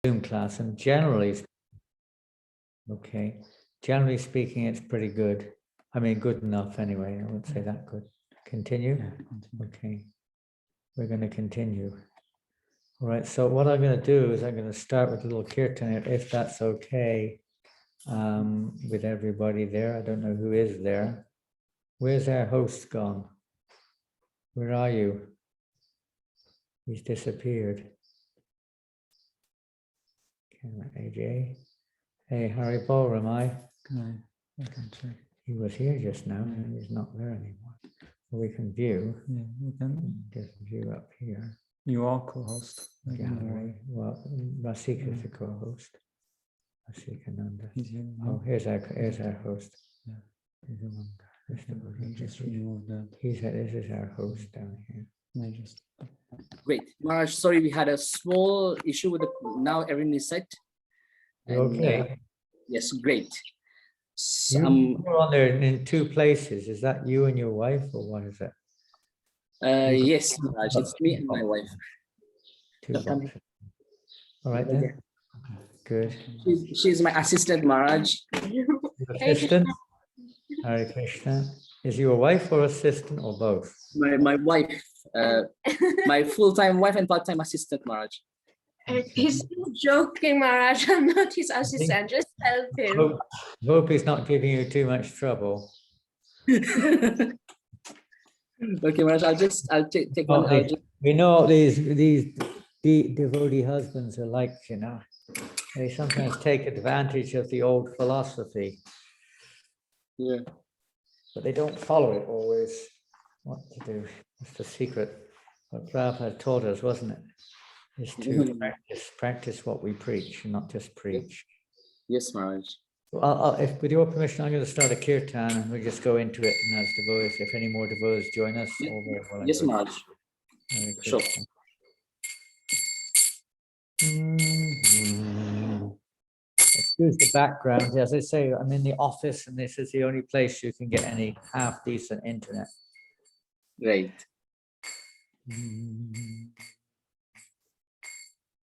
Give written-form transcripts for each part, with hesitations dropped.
Zoom class, and generally, okay, generally speaking, it's pretty good. I mean, good enough anyway. I wouldn't say that good. Continue? Yeah, continue. Okay. We're going to continue. All right, so what I'm going to do is I'm going to start with a little kirtan, if that's okay, with everybody there. I don't know who is there. Where's our host gone? Where are you? He's disappeared. AJ. Hey, Harry Paul, I can check. He was here just now, and he's not there anymore. We can view. Yeah, we can Just view up here. You are co-host. Gallery. Well, Rasika is the co-host. Rasika Nanda. Oh, here's our host. Yeah. Just remove that. This is our host down here. Great. Maharaj, sorry, we had a small issue with the, now everything is set. And, okay. Yes, great. You're on there in two places. Is that you and your wife, or what is it? Yes, Maharaj, it's me and my wife. All right then. Good. She's my assistant, Maharaj. Assistant? Hare Krishna. Is your wife or assistant or both? My wife, my full-time wife and part-time assistant, Maharaj. He's joking, Maharaj. I'm not his assistant. Just help him. Hope he's not giving you too much trouble. Okay, Maharaj. I'll take one. We know these devotee husbands are like, you know, they sometimes take advantage of the old philosophy. Yeah. But they don't follow it always. What to do? It's the secret. What Prabhupada taught us, wasn't it? Is to practice what we preach, and not just preach. Yes, Maharaj. Well, if with your permission, I'm going to start a kirtan, and we'll just go into it. And as devotees, if any more devotees join us, all very well. Yes, Maharaj. Sure. Excuse the background. As I say, I'm in the office, and this is the only place you can get any half decent internet. Right.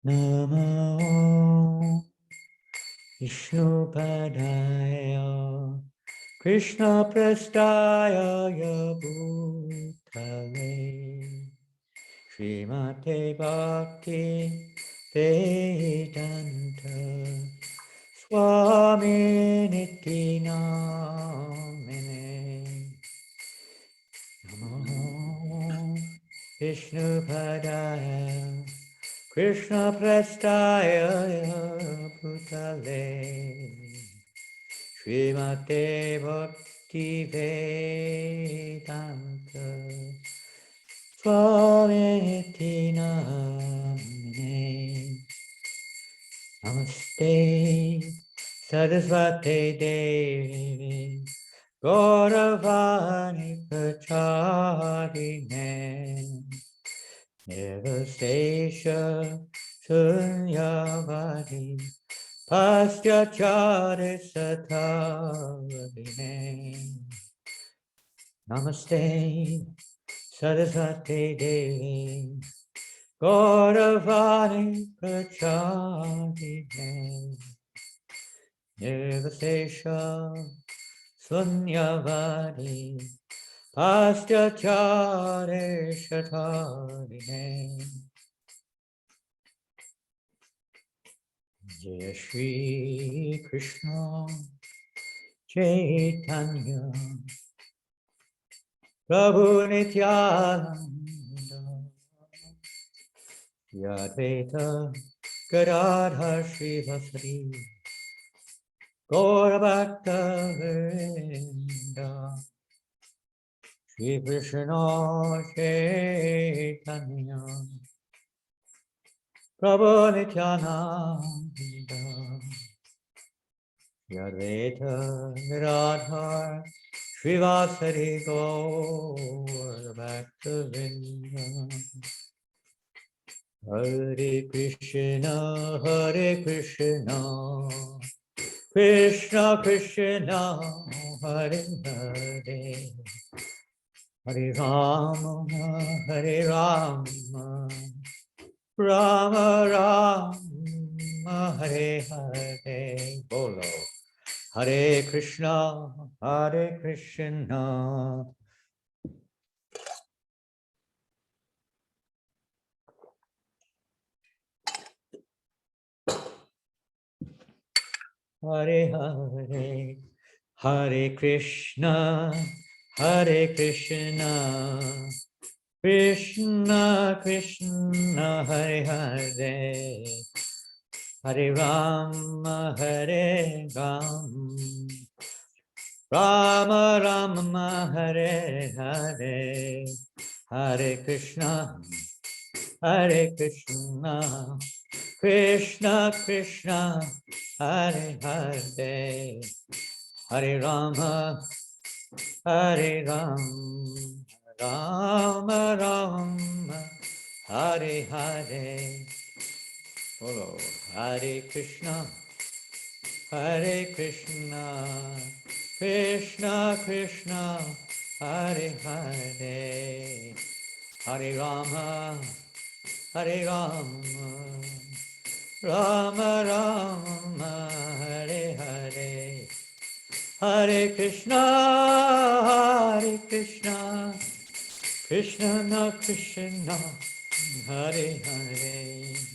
Namo Vishnu Padaya Krishna Prastaya Bhutale Srimate Bhakti Vedanta Swami Niti Namine Namo Vishnu Padaya Krishna Prastaya Bhutale Srimate Bhakti Vedanta Swami Namine Namaste Saraswati Devi Gauravani Pracharine Nirvasesha Sunyavadi Pastyachari Satavadine Namaste Saraswati Devi Gauravani Pracharine Nirvasesha Sunyavadi Pastyachari Satavadine Jai Shri Krishna Chaitanya Prabhu Nityananda Yadvaita Gadadhar Srivasadi Gaurabhakta Vrinda Shri Krishna Chaitanya Prabhu Nityananda Yadvaita Gadadhar Srivasadi Gaurabhakta Vrinda Hare Krishna Krishna Krishna Hare Hare Hare Rama Rama Rama Hare Hare. Bolo. Hare Krishna, Hare Krishna. Hare Hare. Hare Krishna, Hare Krishna. Krishna Krishna, Hare Hare. Hare Rama, Hare Rama. Rama Rama, Hare Hare. Hare Krishna, Hare Krishna. Krishna Krishna, Hare Hare. Hare Rama, Hare Rama. Rama Rama, Hare Hare. Follow. Hare Krishna, Hare Krishna, Krishna Krishna, Hare Hare. Hare Rama, Hare Rama, Rama Rama, Hare Hare. Hare Krishna, Hare Krishna, Krishna Krishna, Hare Hare.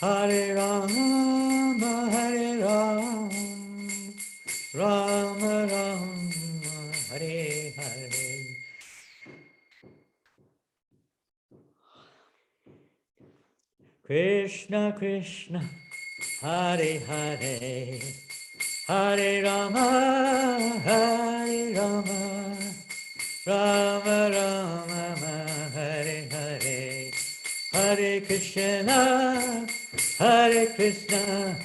Hare Rama, Hare Rama, Rama Rama, Hare Hare. Krishna Krishna, Hare Hare. Hare Rama, Hare Rama, Rama Rama, Hare Hare. Hare Krishna, Hare Krishna,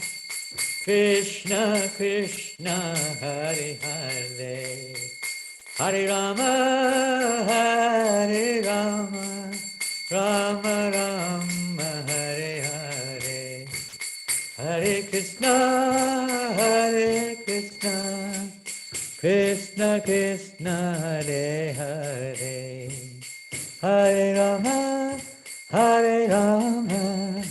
Krishna Krishna, Hare Hare. Hare Rama, Hare Rama, Rama Rama, Hare Hare. Hare Krishna, Hare Krishna, Krishna Krishna, Hare Hare. Hare Rama, Hare Rama,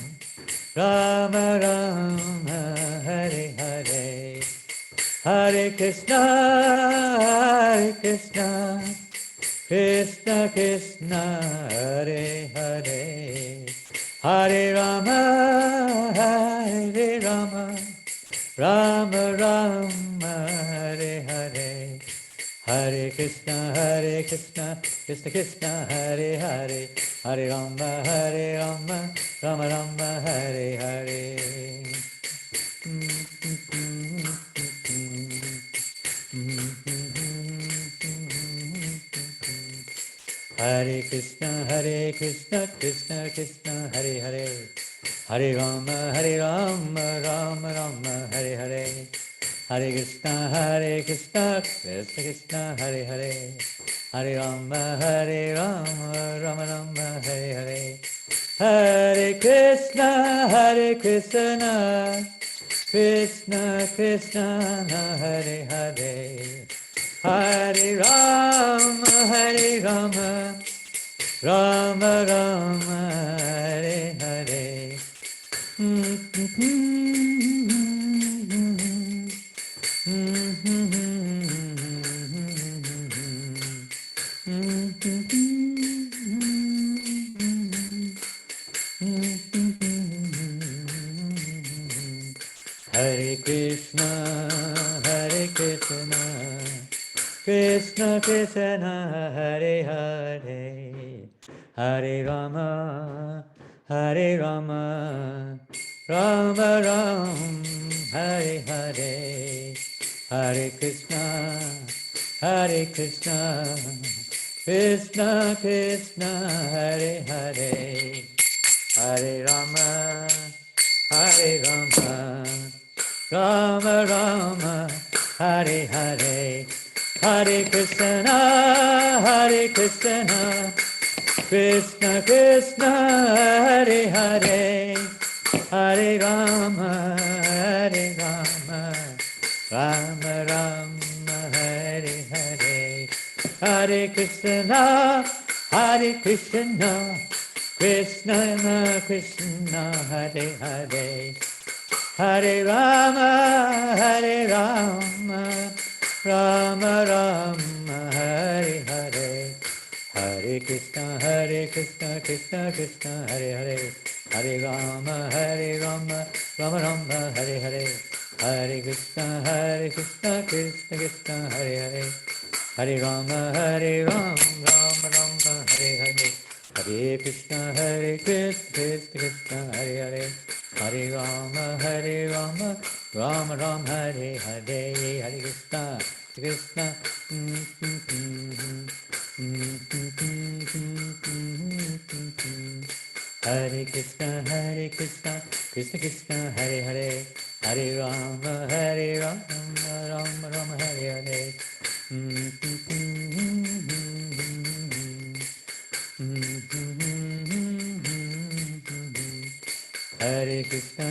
Rama Rama, Hare Hare. Hare Krishna, Hare Krishna, Krishna Krishna, Hare Hare. Hare Rama, Hare Rama, Rama Rama, Hare Hare. Hare Krishna, Krishna Krishna, Hare Hare. Hare Rama, Rama Rama, Hare Hare. Hare Krishna, Krishna Krishna, Hare Hare. Hare Rama, Rama Rama, Hare Hare. Hare Krishna, Krishna Krishna, Hare Hare. Hare Rama, Rama Rama, Hare Hare. Hare Krishna, Krishna Krishna, Hare Hare. Hare Rama, Rama Rama, Hare Hare. Hare Krishna, Krishna Krishna, Hare Hare. Hare Rama, Rama Rama, Hare Hare. Hare Krishna, Krishna Krishna, Hare Hare. Hare Rama, Rama Rama Rama, Hare Hare. Hare Krishna, Krishna Krishna, Hare Hare. Hare Rama, Rama Rama, Hare Hare. Hare Krishna, Krishna Krishna Krishna Hare Hare Hare Rama Rama Rama Hare Hare Hare Krishna Krishna Krishna Hare Hare Hare Rama Rama Rama Hare Hare Hare Krishna Krishna Krishna Hare Hare Hare Rama Rama Rama Hare Hare Hare Krishna Krishna Krishna Hare Hare Hare Rama Rama Rama Hare Hare Hare Krishna Krishna Hare Krishna Krishna Krishna Hare Hare Hare Rama Rama Rama Hare Hare Hare Krishna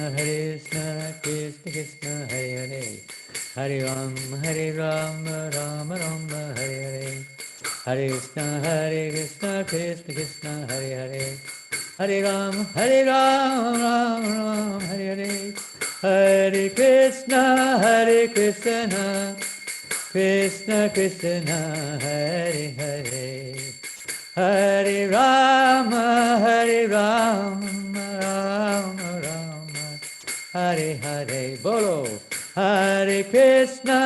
Krishna Krishna Hare Hare Hare Rama Rama Rama Hare Hare Hare Krishna Krishna Krishna Hare Hare Hare Rama Rama Rama Hare Hare Hare Krishna Krishna Krishna Hare Hare Hare Rama Rama Rama Hare Hare Bolo Hare Krishna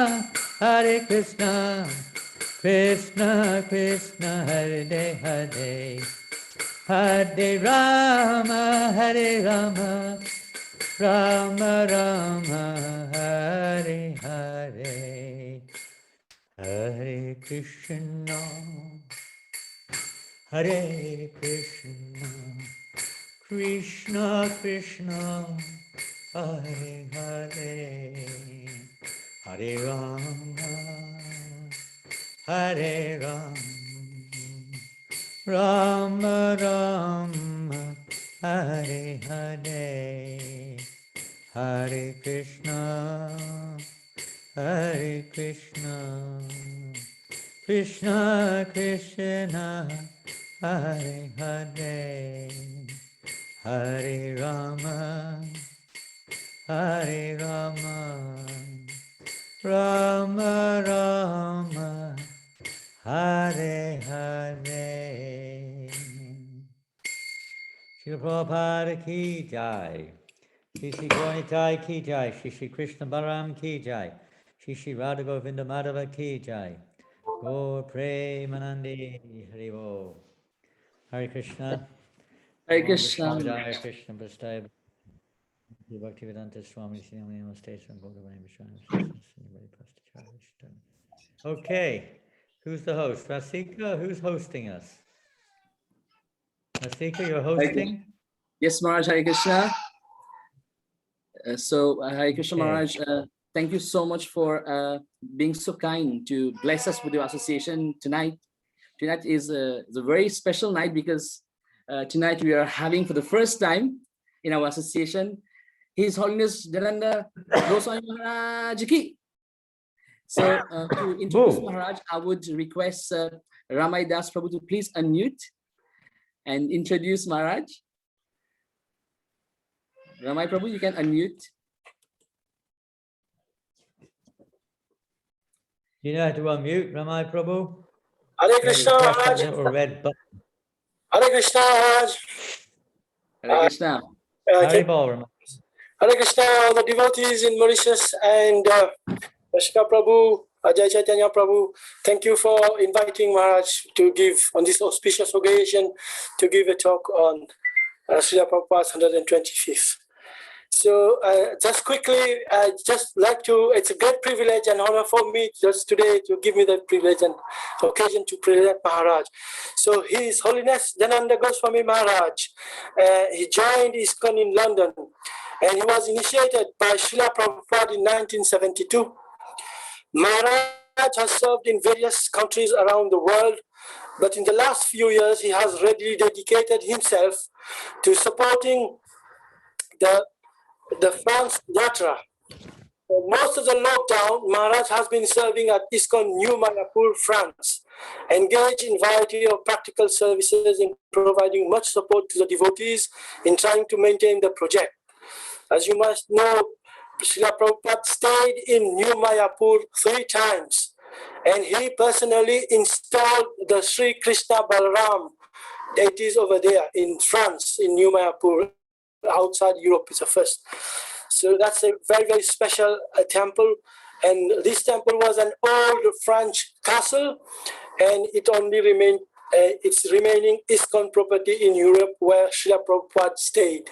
Krishna Krishna Hare Hare Hare Rama Rama Rama Hare Hare Hare Krishna Hare Krishna Krishna Krishna Hare Hare Hare Rama Rama Rama Hare Hare Hare Krishna Krishna Krishna Hare Hare Hare Rama Rama Rama Hare Hare Srila Prabhupada ki jai Shri Shri Gauritai ki jai Shri Shri Krishna Balaram ki jai Shri Shri Radha Govinda Madhava ki jai Gaur Premanandi Hari Bo Hare Krishna Hare Namo Krishna. Vishwamidaya Krishna Prastaya Bhaktivedanta Swami Srinami Namaste Sri Bhagavani Vishwami Srinivadi Prastacharya Ishtam. Okay, who's the host? Rasika, who's hosting us? Rasika, you're hosting? Yes, Maharaj, Hare Krishna. Hare Krishna, Okay. Maharaj, thank you so much for being so kind to bless us with your association tonight. Tonight is a very special night because tonight we are having for the first time in our association His Holiness Jananda Goswami Maharaj Ki. So to introduce Maharaj, I would request Ramai Das Prabhu to please unmute and introduce Maharaj. Ramai Prabhu, you can unmute. You know how to unmute, Ramai Prabhu? Hare Krishna, Press that Maharaj. little red button. Hare Krishna, Maharaj. Hare Krishna. Haribol, Ramai. Hare Krishna, all the devotees in Mauritius and Rashika Prabhu, Ajay Chaitanya Prabhu. Thank you for inviting Maharaj to give on this auspicious occasion to give a talk on Srila Prabhupada's 125th. So just quickly, I just like to, it's a great privilege and honor for me just today to give me the privilege and occasion to present Maharaj. So His Holiness Jananda Goswami Maharaj, he joined ISKCON in London and he was initiated by Srila Prabhupada in 1972. Maharaj has served in various countries around the world, but in the last few years, he has readily dedicated himself to supporting the France Yatra. For most of the lockdown, Maharaj has been serving at ISKCON New Mayapur, France, engaged in variety of practical services in providing much support to the devotees in trying to maintain the project. As you must know, Srila Prabhupada stayed in New Mayapur 3 times, and he personally installed the Sri Krishna Balaram deities over there in France, in New Mayapur, outside Europe is the first. So that's a very, very special temple. And this temple was an old French castle, and it only remained, it's remaining ISKCON property in Europe where Srila Prabhupada stayed.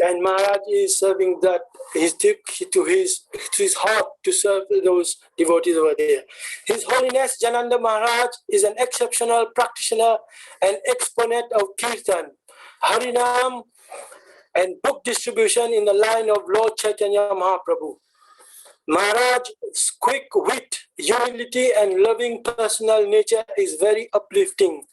And Maharaj is serving that, he took to his heart to serve those devotees over there. His Holiness Jananda Maharaj is an exceptional practitioner and exponent of Kirtan, Harinam, and book distribution in the line of Lord Chaitanya Mahaprabhu. Maharaj's quick wit, humility, and loving personal nature is very uplifting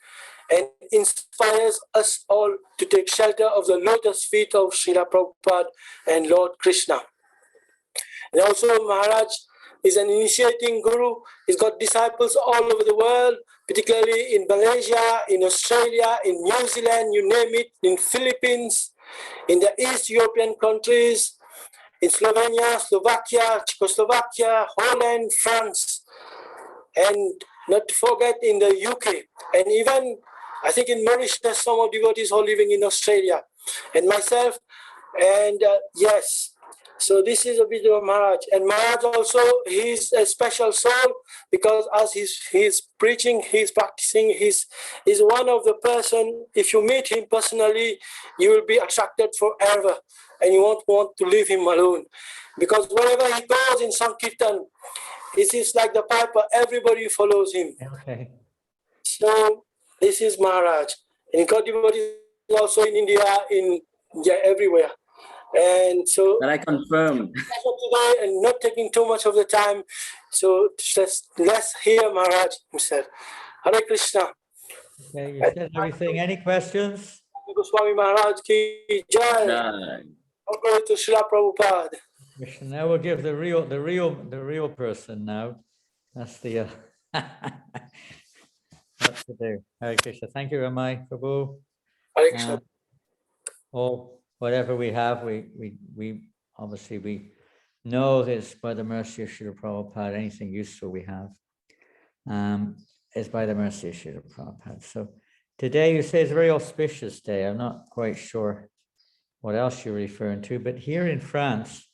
and inspires us all to take shelter of the lotus feet of Srila Prabhupada and Lord Krishna. And also Maharaj is an initiating guru. He's got disciples all over the world, particularly in Malaysia, in Australia, in New Zealand, you name it, in Philippines, in the East European countries, in Slovenia, Slovakia, Czechoslovakia, Holland, France, and not to forget in the UK, and even I think in Mauritius, some of devotees who are living in Australia, and myself, and yes, so this is a video of Maharaj. And Maharaj also, he's a special soul because as he's preaching, he's practicing, he's one of the person, if you meet him personally, you will be attracted forever and you won't want to leave him alone. Because wherever he goes in Sankirtan, it is like the piper, everybody follows him. Okay. So this is Maharaj. And God devotees also in India, everywhere. And so That I confirm. Today and not taking too much of the time. So let's hear Maharaj himself. Hare Krishna. Okay, you said everything. Any questions? Goswami Maharaj ki jai. Glory to Srila Prabhupada. Krishna. Now we'll give the real person now. That's the that's to do. Hare Krishna. Thank you, Ramai Prabhu. Hare Krishna. Whatever we have, we obviously we know this by the mercy of Srila Prabhupada. Anything useful we have is by the mercy of Srila Prabhupada. So today you say it's a very auspicious day. I'm not quite sure what else you're referring to, but here in France,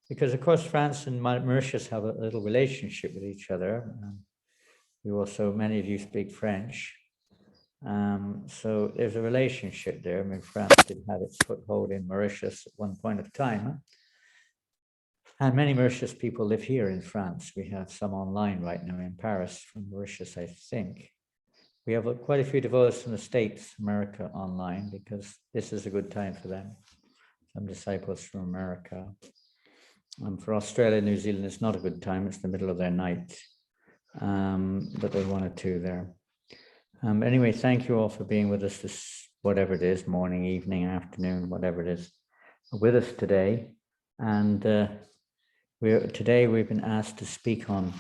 because of course France and Mauritius have a little relationship with each other. You also, many of you speak French. So there's a relationship there. I mean, France did have its foothold in Mauritius at one point of time. And many Mauritius people live here in France. We have some online right now in Paris from Mauritius, I think. We have quite a few devotees from the States, America online, because this is a good time for them. Some disciples from America. For Australia, New Zealand, it's not a good time. It's the middle of their night. But there's one or two there. Anyway, thank you all for being with us this, whatever it is, morning, evening, afternoon, whatever it is, with us today. And today we've been asked to speak on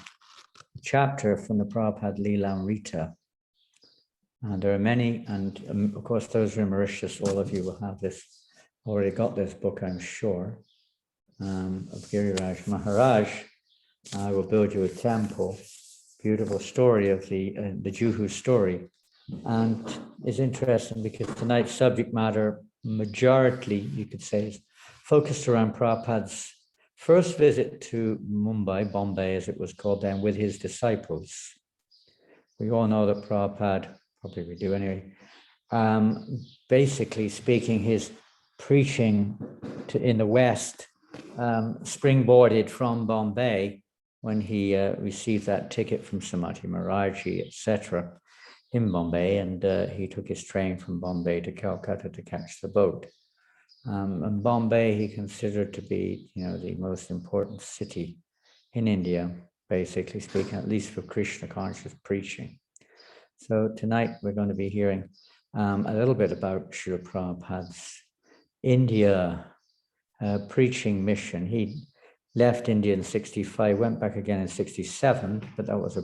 a chapter from the Prabhupada Lilamrita. There are many, and of course, those who are in Mauritius, all of you will have this, already got this book, I'm sure, of Giriraj Maharaj. I will build you a temple. Beautiful story of the Juhu story. And it's interesting because tonight's subject matter, majority, you could say, is focused around Prabhupada's first visit to Bombay, as it was called then, with his disciples. We all know that Prabhupada, probably we do anyway, basically speaking, his preaching in the West springboarded from Bombay when he received that ticket from Samadhi Maharaji, etc., in Bombay, and he took his train from Bombay to Calcutta to catch the boat. And Bombay he considered to be, the most important city in India, basically speaking, at least for Krishna conscious preaching. So tonight we're going to be hearing a little bit about Srila Prabhupada's India preaching mission. He left India in 65, went back again in 67, but that was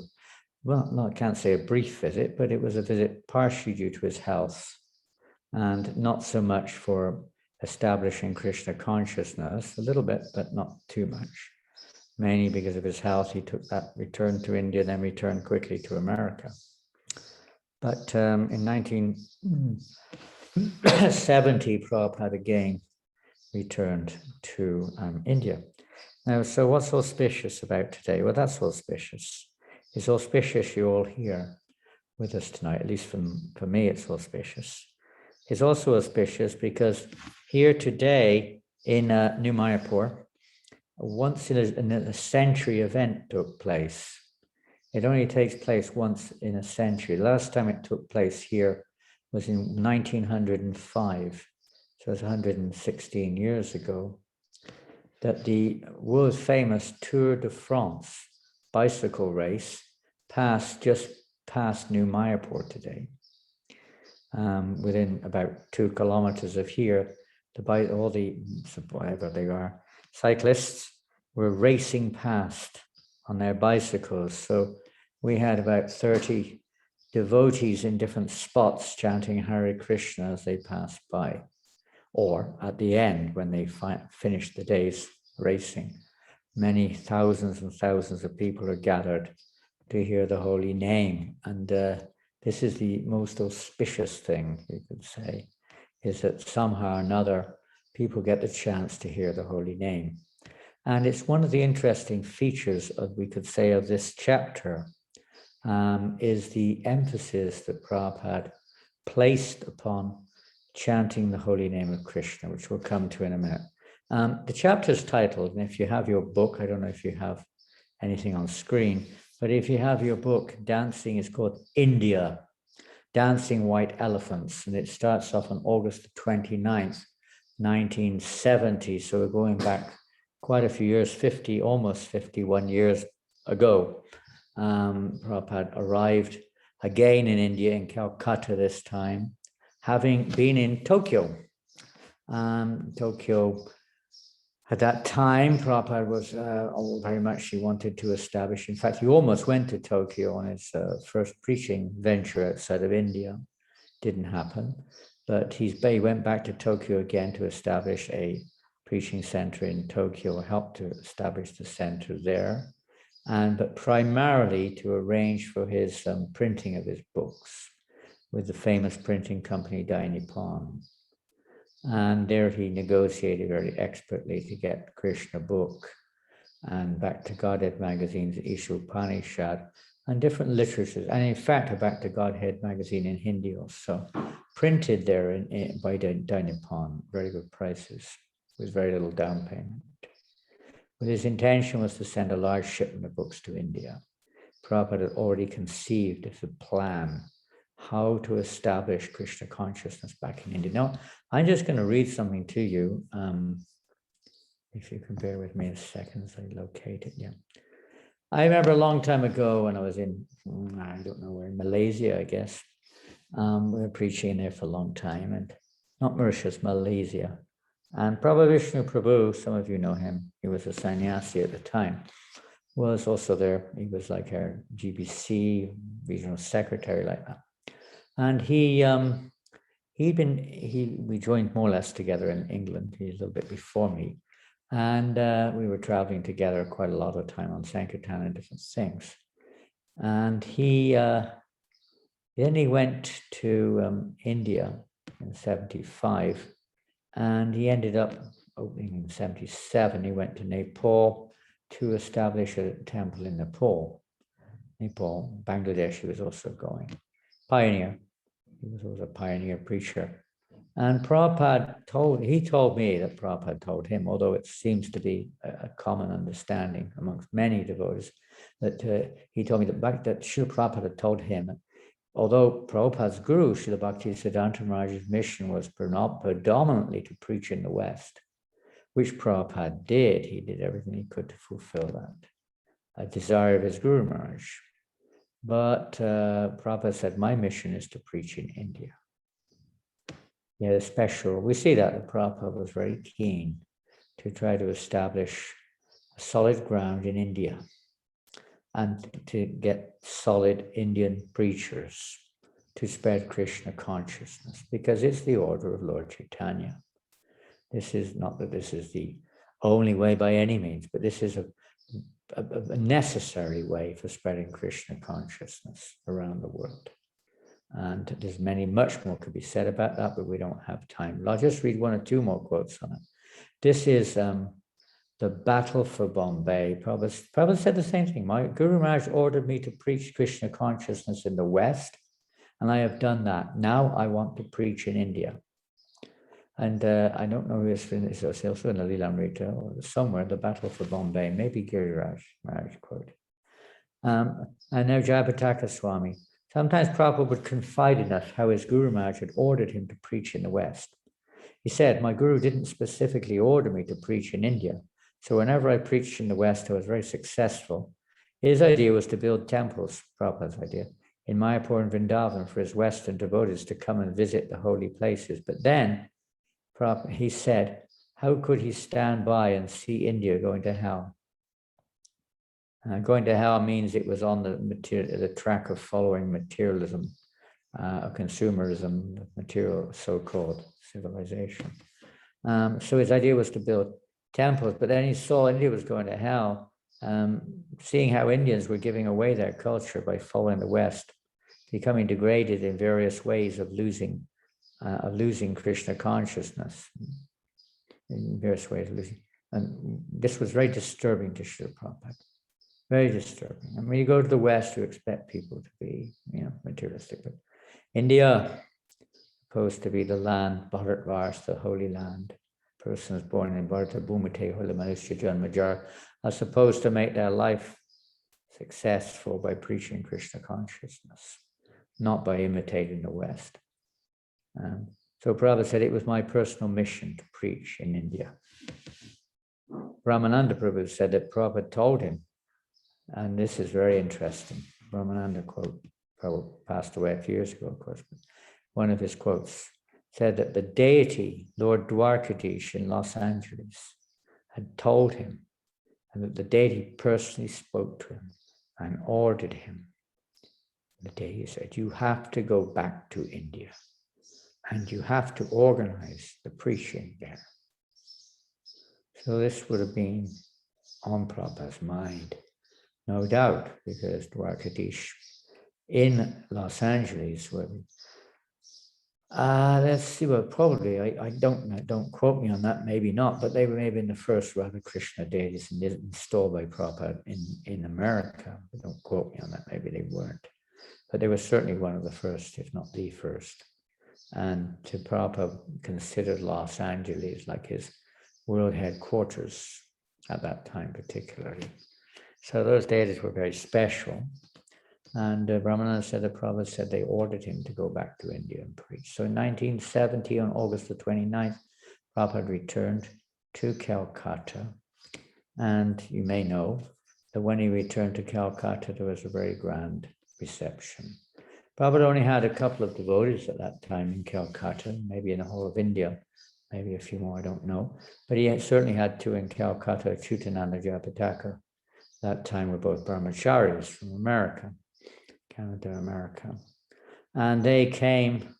well, no, I can't say a brief visit, but it was a visit partially due to his health and not so much for establishing Krishna consciousness, a little bit, but not too much. Mainly because of his health, he took that return to India, then returned quickly to America. But in 1970, Prabhupada again returned to India. Now, so what's auspicious about today? Well, that's auspicious. It's auspicious you're all here with us tonight, at least for me, it's auspicious. It's also auspicious because here today in New Mayapur, once in a century event took place. It only takes place once in a century. Last time it took place here was in 1905, so it's 116 years ago, that the world famous Tour de France bicycle race just past New Mayapur today. Within about 2 kilometers of here, all the, whatever they are, cyclists were racing past on their bicycles. So we had about 30 devotees in different spots chanting Hare Krishna as they passed by. Or at the end, when they finished the day's racing, many thousands and thousands of people are gathered to hear the holy name. And this is the most auspicious thing, you could say, is that somehow or another, people get the chance to hear the holy name. And it's one of the interesting features of, we could say, of this chapter, is the emphasis that Prabhupada placed upon chanting the holy name of Krishna, which we'll come to in a minute. The chapter is titled, and if you have your book, I don't know if you have anything on screen, but if you have your book, dancing is called India, Dancing White Elephants, and it starts off on August the 29th, 1970. So we're going back quite a few years, almost 51 years ago. Prabhupada arrived again in India, in Calcutta this time, having been in Tokyo. Tokyo, at that time, Prabhupada was very much, he wanted to establish, in fact, he almost went to Tokyo on his first preaching venture outside of India. Didn't happen, but he went back to Tokyo again to establish a preaching center in Tokyo, helped to establish the center there, but primarily to arrange for his printing of his books with the famous printing company Dainippon. And there he negotiated very expertly to get Krishna book and Back to Godhead magazines, Isha Upanishad, and different literatures. And in fact, a Back to Godhead magazine in Hindi also, printed there by Dainippon, very good prices, with very little down payment. But his intention was to send a large shipment of books to India. Prabhupada had already conceived of a plan how to establish Krishna consciousness back in India. Now, I'm just going to read something to you. If you can bear with me a second as I locate it. Yeah. I remember a long time ago when I was in, I don't know where, in Malaysia, I guess. We were preaching there for a long time, and not Mauritius, Malaysia. And Prabhupada Vishnu Prabhu, some of you know him, he was a sannyasi at the time, was also there. He was like our GBC, regional secretary, like that. And we joined more or less together in England. He's a little bit before me. And we were traveling together quite a lot of time on Sankirtan and different things. And then he went to India in 75, and he ended up opening in 77. He went to Nepal to establish a temple in Nepal. Bangladesh, he was also going. Pioneer. He was also a pioneer preacher. And Prabhupada told me that Prabhupada told him, although it seems to be a common understanding amongst many devotees, that he told me that Srila Prabhupada told him, although Prabhupada's guru, Srila Bhaktisiddhanta Maharaj's mission was predominantly to preach in the West, which Prabhupada did. He did everything he could to fulfill that, a desire of his Guru Maharaj. But Prabhupada said, my mission is to preach in India. He had a special, we see that Prabhupada was very keen to try to establish solid ground in India and to get solid Indian preachers to spread Krishna consciousness, because it's the order of Lord Chaitanya. This is not that this is the only way by any means, but this is a necessary way for spreading Krishna consciousness around the world. And there's much more could be said about that, but we don't have time. I'll just read one or two more quotes on it. This is the battle for Bombay. Prabhupada said the same thing. My Guru Maharaj ordered me to preach Krishna consciousness in the West, and I have done that. Now I want to preach in India. And I don't know who it's also in the Lilamrita or somewhere, the battle for Bombay, maybe Guru Maharaj quote. And now Jayapataka Swami. Sometimes Prabhupada would confide in us how his Guru Maharaj had ordered him to preach in the West. He said, my Guru didn't specifically order me to preach in India. So whenever I preached in the West, I was very successful. His idea was to build temples, Prabhupada's idea, in Mayapur and Vrindavan for his Western devotees to come and visit the holy places. But then he said, how could he stand by and see India going to hell? Going to hell means it was on the track of following materialism, consumerism, material so-called civilization. So his idea was to build temples, but then he saw India was going to hell, seeing how Indians were giving away their culture by following the West, becoming degraded in various ways of losing Krishna consciousness, in various ways of losing. And this was very disturbing to Srila Prabhupada. Very disturbing. I mean, you go to the West, you expect people to be, materialistic, but India, supposed to be the land, Bharatvarsh, the holy land. Persons born in Bharata Bhumite Hola Manushya Janmajar are supposed to make their life successful by preaching Krishna consciousness, not by imitating the West. So Prabhupada said it was my personal mission to preach in India. Brahmananda Prabhu said that Prabhupada told him, and this is very interesting. Brahmananda quote, Prabhupada passed away a few years ago, of course, but one of his quotes said that the deity, Lord Dwarkadish in Los Angeles, had told him, and that the deity personally spoke to him and ordered him. The deity said, you have to go back to India and you have to organize the preaching there. So this would have been on Prabhupada's mind, no doubt, because Dwarkadish in Los Angeles, let's see, well, probably, I don't quote me on that, maybe not, but they were maybe in the first Radha Krishna deities installed by Prabhupada in America. Don't quote me on that, maybe they weren't. But they were certainly one of the first, if not the first. And to Prabhupada considered Los Angeles like his world headquarters at that time particularly. So those deities were very special. And Brahmananda said that Prabhupada said they ordered him to go back to India and preach. So in 1970, on August the 29th, Prabhupada returned to Calcutta. And you may know that when he returned to Calcutta, there was a very grand reception. Prabhupada only had a couple of devotees at that time in Calcutta, maybe in the whole of India, maybe a few more, I don't know. But he certainly had two in Calcutta, Chutananda Jayapataka. That time were both brahmacharis from America, Canada, America. And they came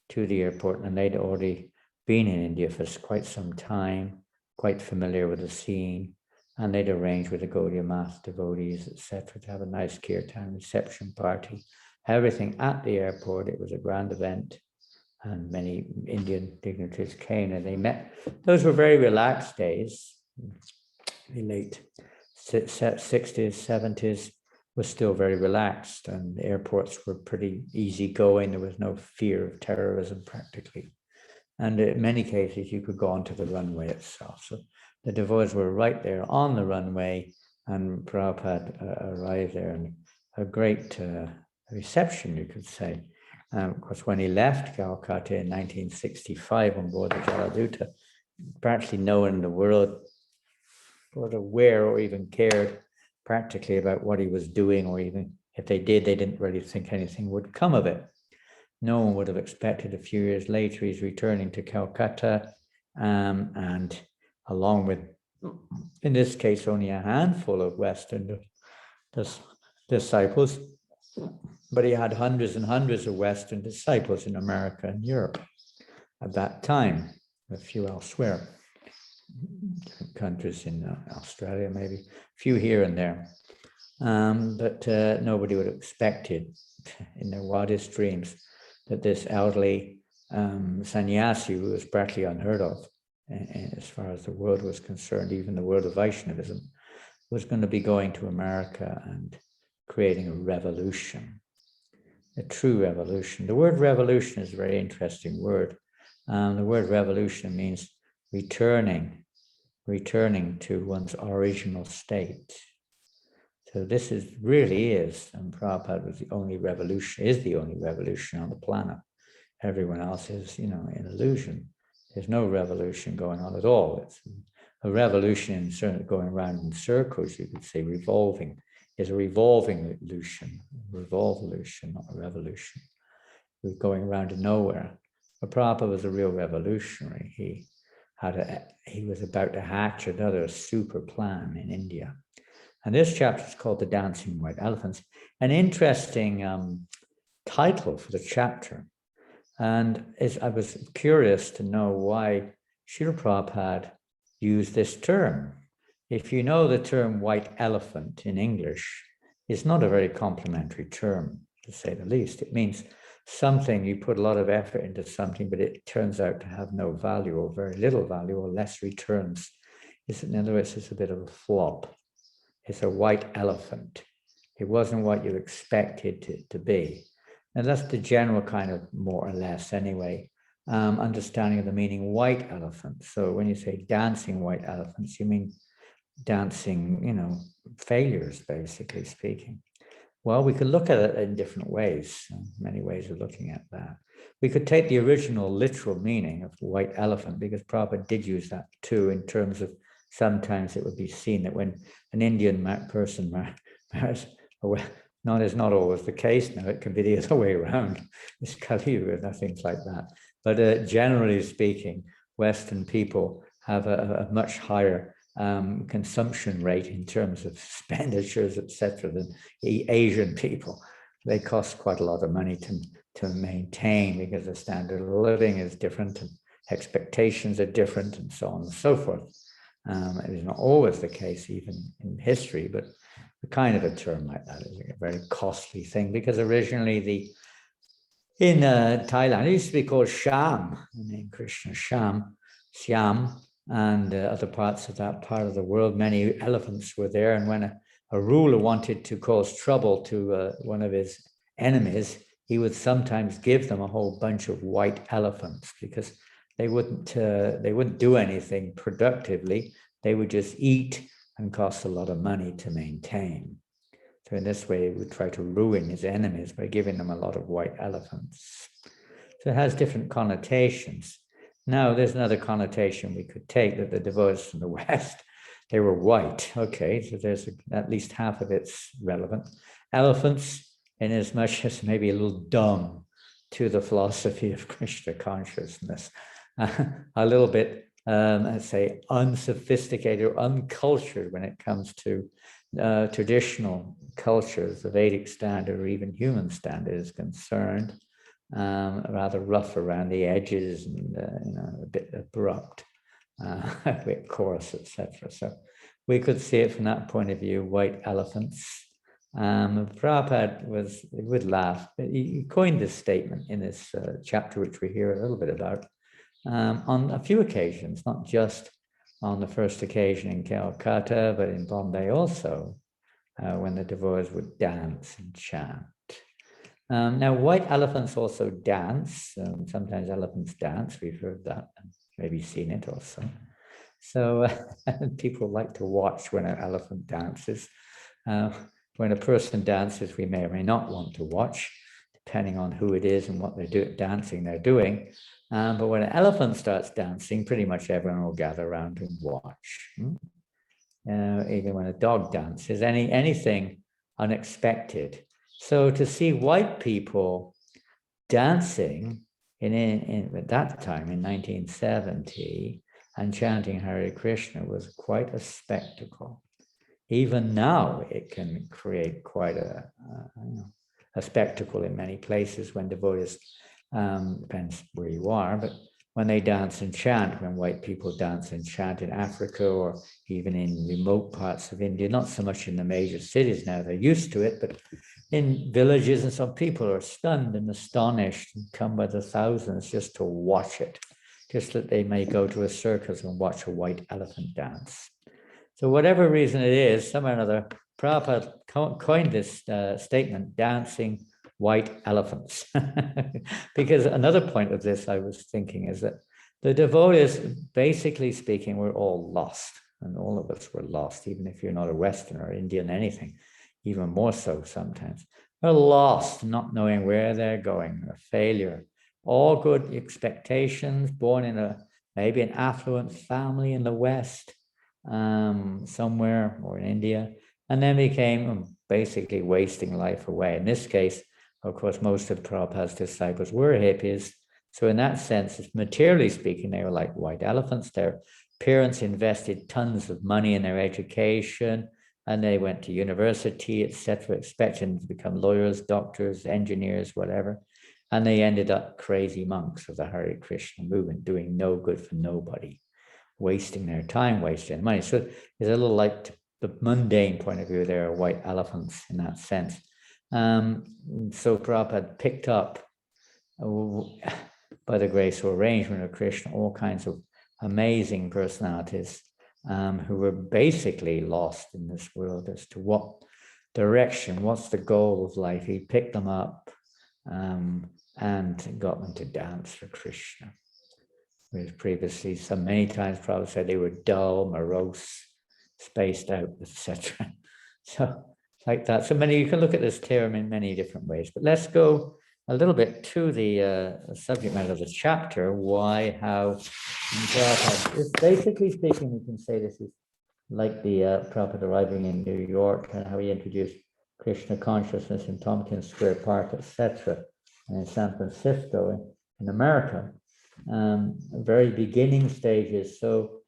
to the airport, and they'd already been in India for quite some time, quite familiar with the scene. And they'd arranged with the Gaudiya Math devotees, etc., to have a nice kirtan reception party. Everything at the airport. It was a grand event, and many Indian dignitaries came and they met. Those were very relaxed days. The late 60s, 70s was still very relaxed, and the airports were pretty easygoing. There was no fear of terrorism practically. And in many cases, you could go onto the runway itself. So the devotees were right there on the runway, and Prabhupada arrived there, and a great reception, you could say. Of course, when he left Calcutta in 1965 on board the Jaladuta, practically no one in the world was aware or even cared practically about what he was doing, or even if they did, they didn't really think anything would come of it. No one would have expected a few years later he's returning to Calcutta, and along with in this case, only a handful of Western disciples, but he had hundreds and hundreds of Western disciples in America and Europe at that time, a few elsewhere, different countries in Australia, maybe a few here and there. But nobody would have expected in their wildest dreams that this elderly sannyasi, who was practically unheard of as far as the world was concerned, even the world of Vaishnavism, was going to be going to America and creating a revolution, a true revolution. The word revolution is a very interesting word. The word revolution means returning to one's original state. So this really is, and Prabhupada was the only revolution on the planet. Everyone else is, an illusion. There's no revolution going on at all. It's a revolution going around in circles, you could say. Revolving is a revolving illusion, revolution, not a revolution. We're going around to nowhere. But Prabhupada was a real revolutionary. He was about to hatch another super plan in India. And this chapter is called The Dancing White Elephants. An interesting title for the chapter. And I was curious to know why Srila Prabhupada used this term. If you know the term white elephant in English, it's not a very complimentary term, to say the least. It means something, you put a lot of effort into something, but it turns out to have no value or very little value or less returns. In other words, it's a bit of a flop. It's a white elephant. It wasn't what you expected it to be. And that's the general kind of, more or less anyway, understanding of the meaning white elephant. So when you say dancing white elephants, you mean dancing, failures, basically speaking. Well, we could look at it in different ways, many ways of looking at that. We could take the original literal meaning of white elephant, because Prabhupada did use that too, in terms of sometimes it would be seen that when an Indian person marries, not is not always the case now, it can be the other way around. It's Kali Yuga, things like that. But generally speaking, Western people have a much higher consumption rate in terms of expenditures, etc., than Asian people. They cost quite a lot of money to maintain, because the standard of living is different and expectations are different and so on and so forth. It is not always the case, even in history, but the kind of a term like that is a very costly thing, because originally in Thailand, it used to be called Sham, the name Krishna, Siam, and other parts of that part of the world, many elephants were there. And when a ruler wanted to cause trouble to one of his enemies, he would sometimes give them a whole bunch of white elephants, because they wouldn't do anything productively. They would just eat and cost a lot of money to maintain. So in this way, he would try to ruin his enemies by giving them a lot of white elephants. So it has different connotations. Now, there's another connotation we could take, that the devotees from the West, they were white. Okay, so there's at least half of it's relevant. Elephants, in as much as maybe a little dumb to the philosophy of Krishna consciousness, a little bit, I'd say, unsophisticated or uncultured when it comes to traditional cultures, the Vedic standard or even human standard is concerned. Rather rough around the edges and a bit abrupt, a bit coarse, etc. So we could see it from that point of view, white elephants. Prabhupada would laugh, but he coined this statement in this chapter, which we hear a little bit about, on a few occasions, not just on the first occasion in Calcutta, but in Bombay also, when the devotees would dance and chant. Now, white elephants also dance. Sometimes elephants dance. We've heard that, and maybe seen it also. So people like to watch when an elephant dances. When a person dances, we may or may not want to watch, depending on who it is and what they're doing. But when an elephant starts dancing, pretty much everyone will gather around and watch. Even when a dog dances, anything unexpected. So to see white people dancing at that time in 1970, and chanting Hare Krishna was quite a spectacle. Even now, it can create quite a spectacle in many places when devotees, depends where you are, but when they dance and chant, when white people dance and chant in Africa or even in remote parts of India, not so much in the major cities now, they're used to it, but in villages, and some people are stunned and astonished and come by the thousands just to watch it, just that they may go to a circus and watch a white elephant dance. So whatever reason it is, somehow or another, Prabhupada coined this statement, dancing white elephants. Because another point of this I was thinking is that the devotees, basically speaking, were all lost. And all of us were lost, even if you're not a Western or Indian, anything, even more so sometimes. They're lost, not knowing where they're going, a failure. All good expectations, born in maybe an affluent family in the West, somewhere, or in India, and then became basically wasting life away. In this case, of course, most of Prabhupada's disciples were hippies. So in that sense, materially speaking, they were like white elephants. Their parents invested tons of money in their education, and they went to university, etc., expecting to become lawyers, doctors, engineers, whatever. And they ended up crazy monks of the Hare Krishna movement, doing no good for nobody, wasting their time, wasting money. So it's a little like the mundane point of view, they're white elephants in that sense. So Prabhupada picked up, by the graceful arrangement of Krishna, all kinds of amazing personalities who were basically lost in this world as to what direction, what's the goal of life. He picked them up and got them to dance for Krishna. Whereas previously, so many times Prabhupada said they were dull, morose, spaced out, etc. So like that. So you can look at this term in many different ways. But let's go a little bit to the subject matter of the chapter, why, how, and Prabhupada. Basically speaking, we can say this is like the Prabhupada arriving in New York and how he introduced Krishna consciousness in Tompkins Square Park, etc., and in San Francisco in America. Very beginning stages. So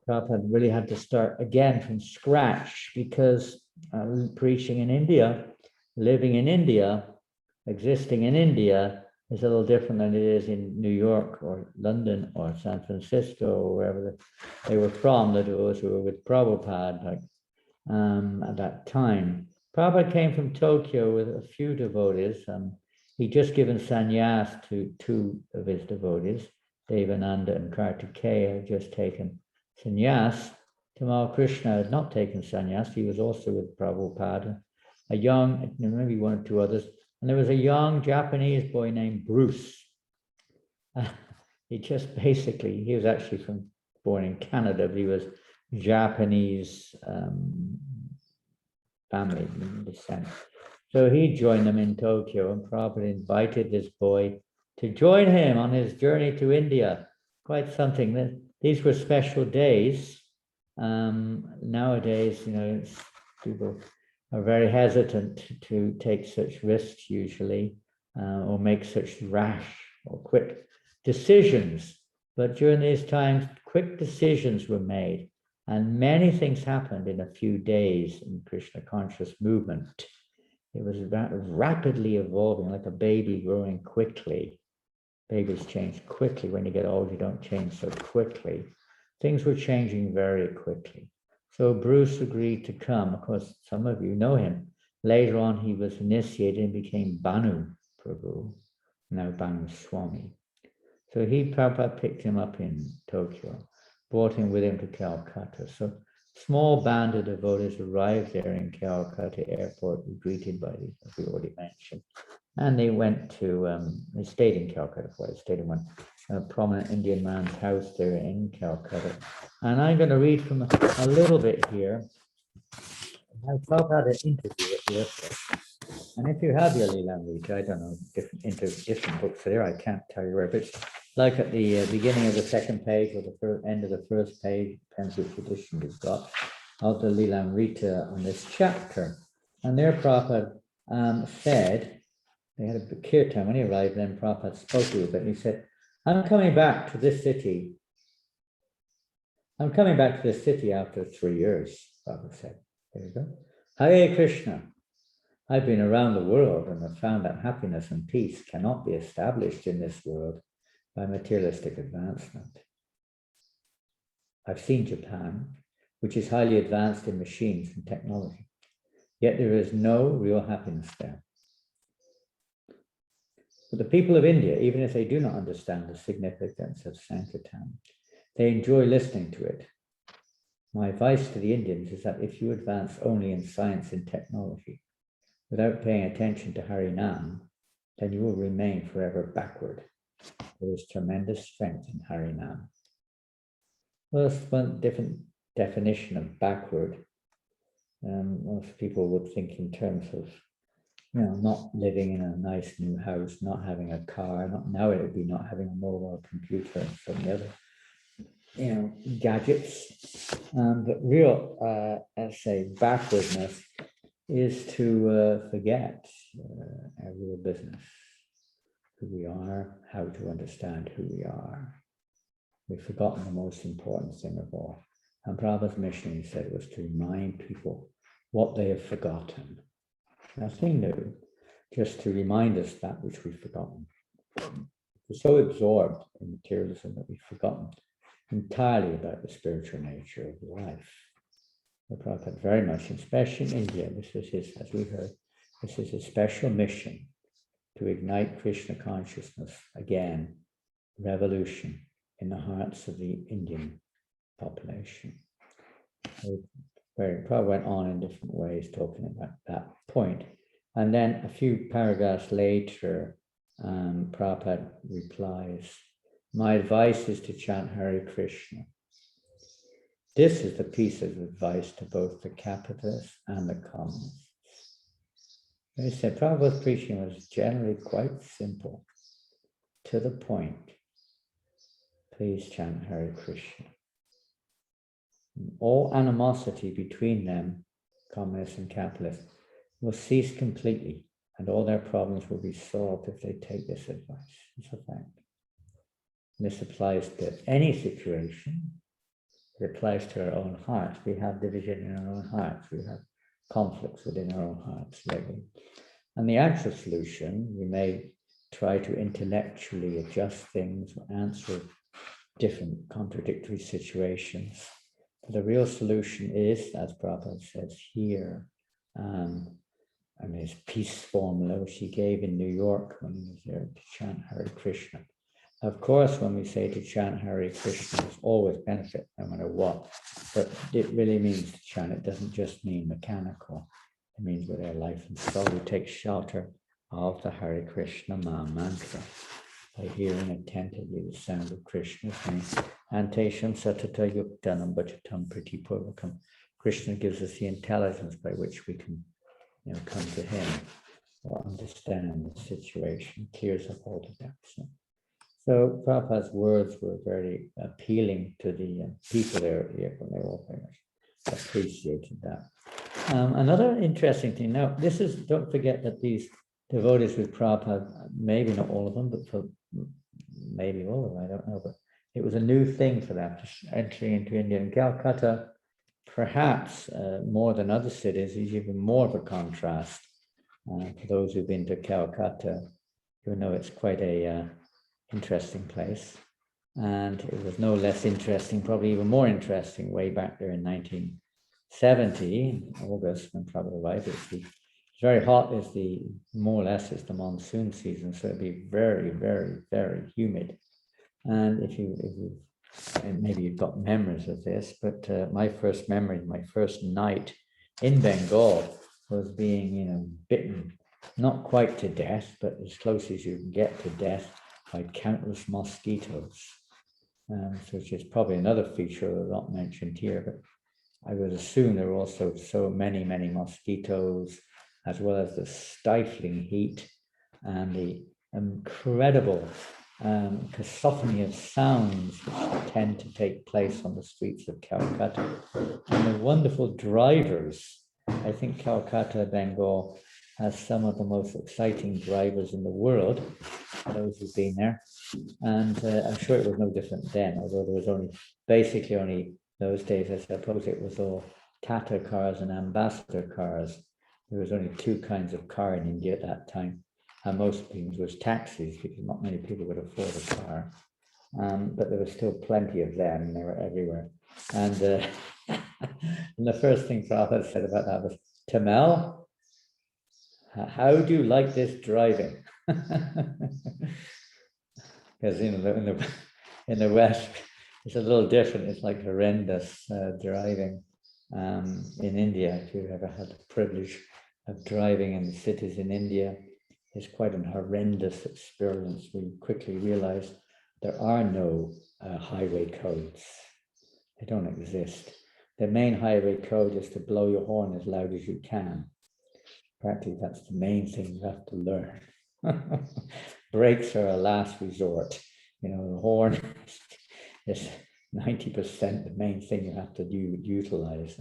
Prabhupada really had to start again from scratch because preaching in India, living in India, existing in India is a little different than it is in New York or London or San Francisco or wherever they were from, those who were with Prabhupada at that time. Prabhupada came from Tokyo with a few devotees. He'd just given sannyas to two of his devotees, Devananda and Kartikeya, had just taken sannyas. Tamal Krishna had not taken sannyas. He was also with Prabhupada, a young, maybe one or two others. And there was a young Japanese boy named Bruce. He just basically, he was actually born in Canada, but he was Japanese family descent. So he joined them in Tokyo, and Prabhupada invited this boy to join him on his journey to India. Quite something. These were special days. Nowadays, people are very hesitant to take such risks usually, or make such rash or quick decisions. But during these times, quick decisions were made, and many things happened in a few days in Krishna conscious movement. It was rapidly evolving, like a baby growing quickly. Babies change quickly. When you get old, you don't change so quickly. Things were changing very quickly. So Bruce agreed to come. Of course, some of you know him. Later on, he was initiated and became Banu Prabhu, now Banu Swami. So Prabhupada picked him up in Tokyo, brought him with him to Calcutta. So small band of devotees arrived there in Calcutta airport, were greeted by these, as we already mentioned. And they went to, they stayed in Calcutta for it, stayed in one prominent Indian man's house there in Calcutta. And I'm going to read from a little bit here. I've had an interview at the airport. And if you have your Lilamrita, I don't know, different books there, I can't tell you where, but it's like at the beginning of the second page or the end of the first page, depends which edition you've got, of the Lilamrita on this chapter. And there Prabhupada said, they had a kirtan when he arrived, then Prabhupada spoke a little bit, and he said, I'm coming back to this city I'm coming back to the city after 3 years, Prabhupada said. There you go. Hare Krishna. I've been around the world and have found that happiness and peace cannot be established in this world by materialistic advancement. I've seen Japan, which is highly advanced in machines and technology, yet there is no real happiness there. But the people of India, even if they do not understand the significance of Sankirtan, they enjoy listening to it. My advice to the Indians is that if you advance only in science and technology, without paying attention to Harinam, then you will remain forever backward. There is tremendous strength in Harinam. Well, that's one different definition of backward. Most people would think in terms of, not living in a nice new house, not having a car, now it would be not having a mobile computer and some other, gadgets. But real, let's say, backwardness is to forget our real business, who we are, how to understand who we are. We've forgotten the most important thing of all. And Prabhupada's mission, he said, was to remind people what they have forgotten. Nothing new, just to remind us that which we've forgotten. We're so absorbed in materialism that we've forgotten entirely about the spiritual nature of life. The Prabhupada very much, especially in India, this is his, as we heard, this is his special mission to ignite Krishna consciousness again, revolution in the hearts of the Indian population. Prabhupada went on in different ways talking about that point. And then a few paragraphs later, Prabhupada replies, my advice is to chant Hare Krishna. This is the piece of advice to both the capitalists and the communists. He said Prabhupada's preaching was generally quite simple, to the point. Please chant Hare Krishna. All animosity between them, communists and capitalists, will cease completely, and all their problems will be solved if they take this advice. It's a fact. And this applies to any situation. It applies to our own hearts. We have division in our own hearts. We have conflicts within our own hearts regularly. And the actual solution, we may try to intellectually adjust things or answer different contradictory situations. But the real solution is, as Prabhupada says here, and his peace formula, which he gave in New York when he was there to chant Hare Krishna. Of course, when we say to chant Hare Krishna, there's always benefit, no matter what. But it really means to chant. It doesn't just mean mechanical. It means with our life and soul, we take shelter of the Hare Krishna mantra by hearing attentively the sound of Krishna's name. Antesham satata yuktanam bhajatam pritipurvakam. Krishna gives us the intelligence by which we can come to him or understand the situation, clears up all the depths. So Prabhupada's words were very appealing to the people there, and they all very much appreciated that. Another interesting thing, now this is, don't forget that these devotees with Prabhupada, maybe not all of them, but for maybe all of them, I don't know, but it was a new thing for them, just entering into India. And Calcutta, perhaps more than other cities, is even more of a contrast. For those who've been to Calcutta, you know it's quite a interesting place. And it was no less interesting, probably even more interesting, way back there in 1970, in August, when Prabhupada arrived. It's very hot, more or less it's the monsoon season, so it'd be very, very, very humid. And if you and maybe you've got memories of this, but my first memory, my first night in Bengal was being, bitten, not quite to death, but as close as you can get to death by countless mosquitoes, which is probably another feature not mentioned here, but I would assume there are also so many, many mosquitoes, as well as the stifling heat and the incredible cacophony of sounds which tend to take place on the streets of Calcutta, and the wonderful drivers. I think Calcutta, Bengal, has some of the most exciting drivers in the world, those who've been there. And I'm sure it was no different then, although there was basically only those days, I suppose it was all Tata cars and ambassador cars. There was only two kinds of car in India at that time. And most things was taxis because not many people would afford a car. But there was still plenty of them, and they were everywhere. And, and the first thing Prabhupada said about that was, Tamil, how do you like this driving? Because in the West, it's a little different. It's like horrendous driving. In India, if you ever had the privilege of driving in the cities in India, it's quite an horrendous experience. We quickly realized there are no highway codes. They don't exist. The main highway code is to blow your horn as loud as you can. Practically, that's the main thing you have to learn. Brakes are a last resort. You know, the horn is 90% the main thing you have to utilize.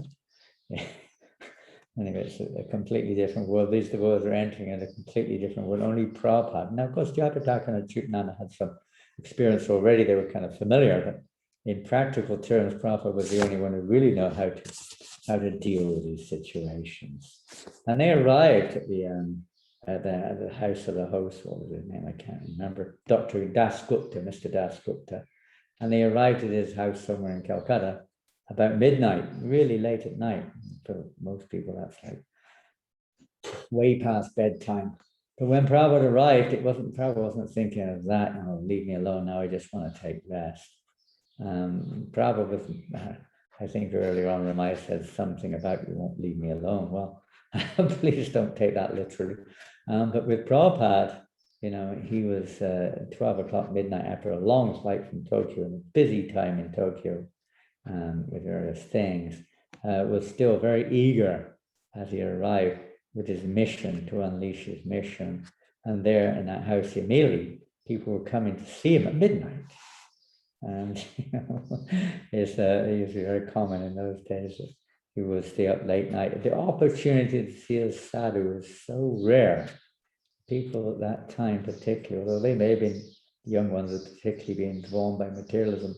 Anyway, it's a completely different world. These worlds are entering in a completely different world. Only Prabhupada. Now, of course, Jataka and Chutananda had some experience already. They were kind of familiar, but in practical terms, Prabhupada was the only one who really knew how to deal with these situations. And they arrived at the house of the host. What was his name? I can't remember. Dr. Dasgupta, Mr. Dasgupta. And they arrived at his house somewhere in Calcutta about midnight, really late at night. For most people, that's like way past bedtime. But when Prabhupada arrived, Prabhupada wasn't thinking of that, oh, leave me alone now, I just want to take rest. Prabhupada was, I think earlier on, Ramaya said something about you won't leave me alone. Well, please don't take that literally. But with Prabhupada, you know, he was 12 o'clock midnight after a long flight from Tokyo, and a busy time in Tokyo with various things, was still very eager as he arrived with his mission to unleash his mission. And there in that house immediately, people were coming to see him at midnight. And you know, it's very common in those days that he would stay up late night. The opportunity to see a sadhu is so rare. People at that time particularly, although they may have been young ones that particularly being drawn by materialism,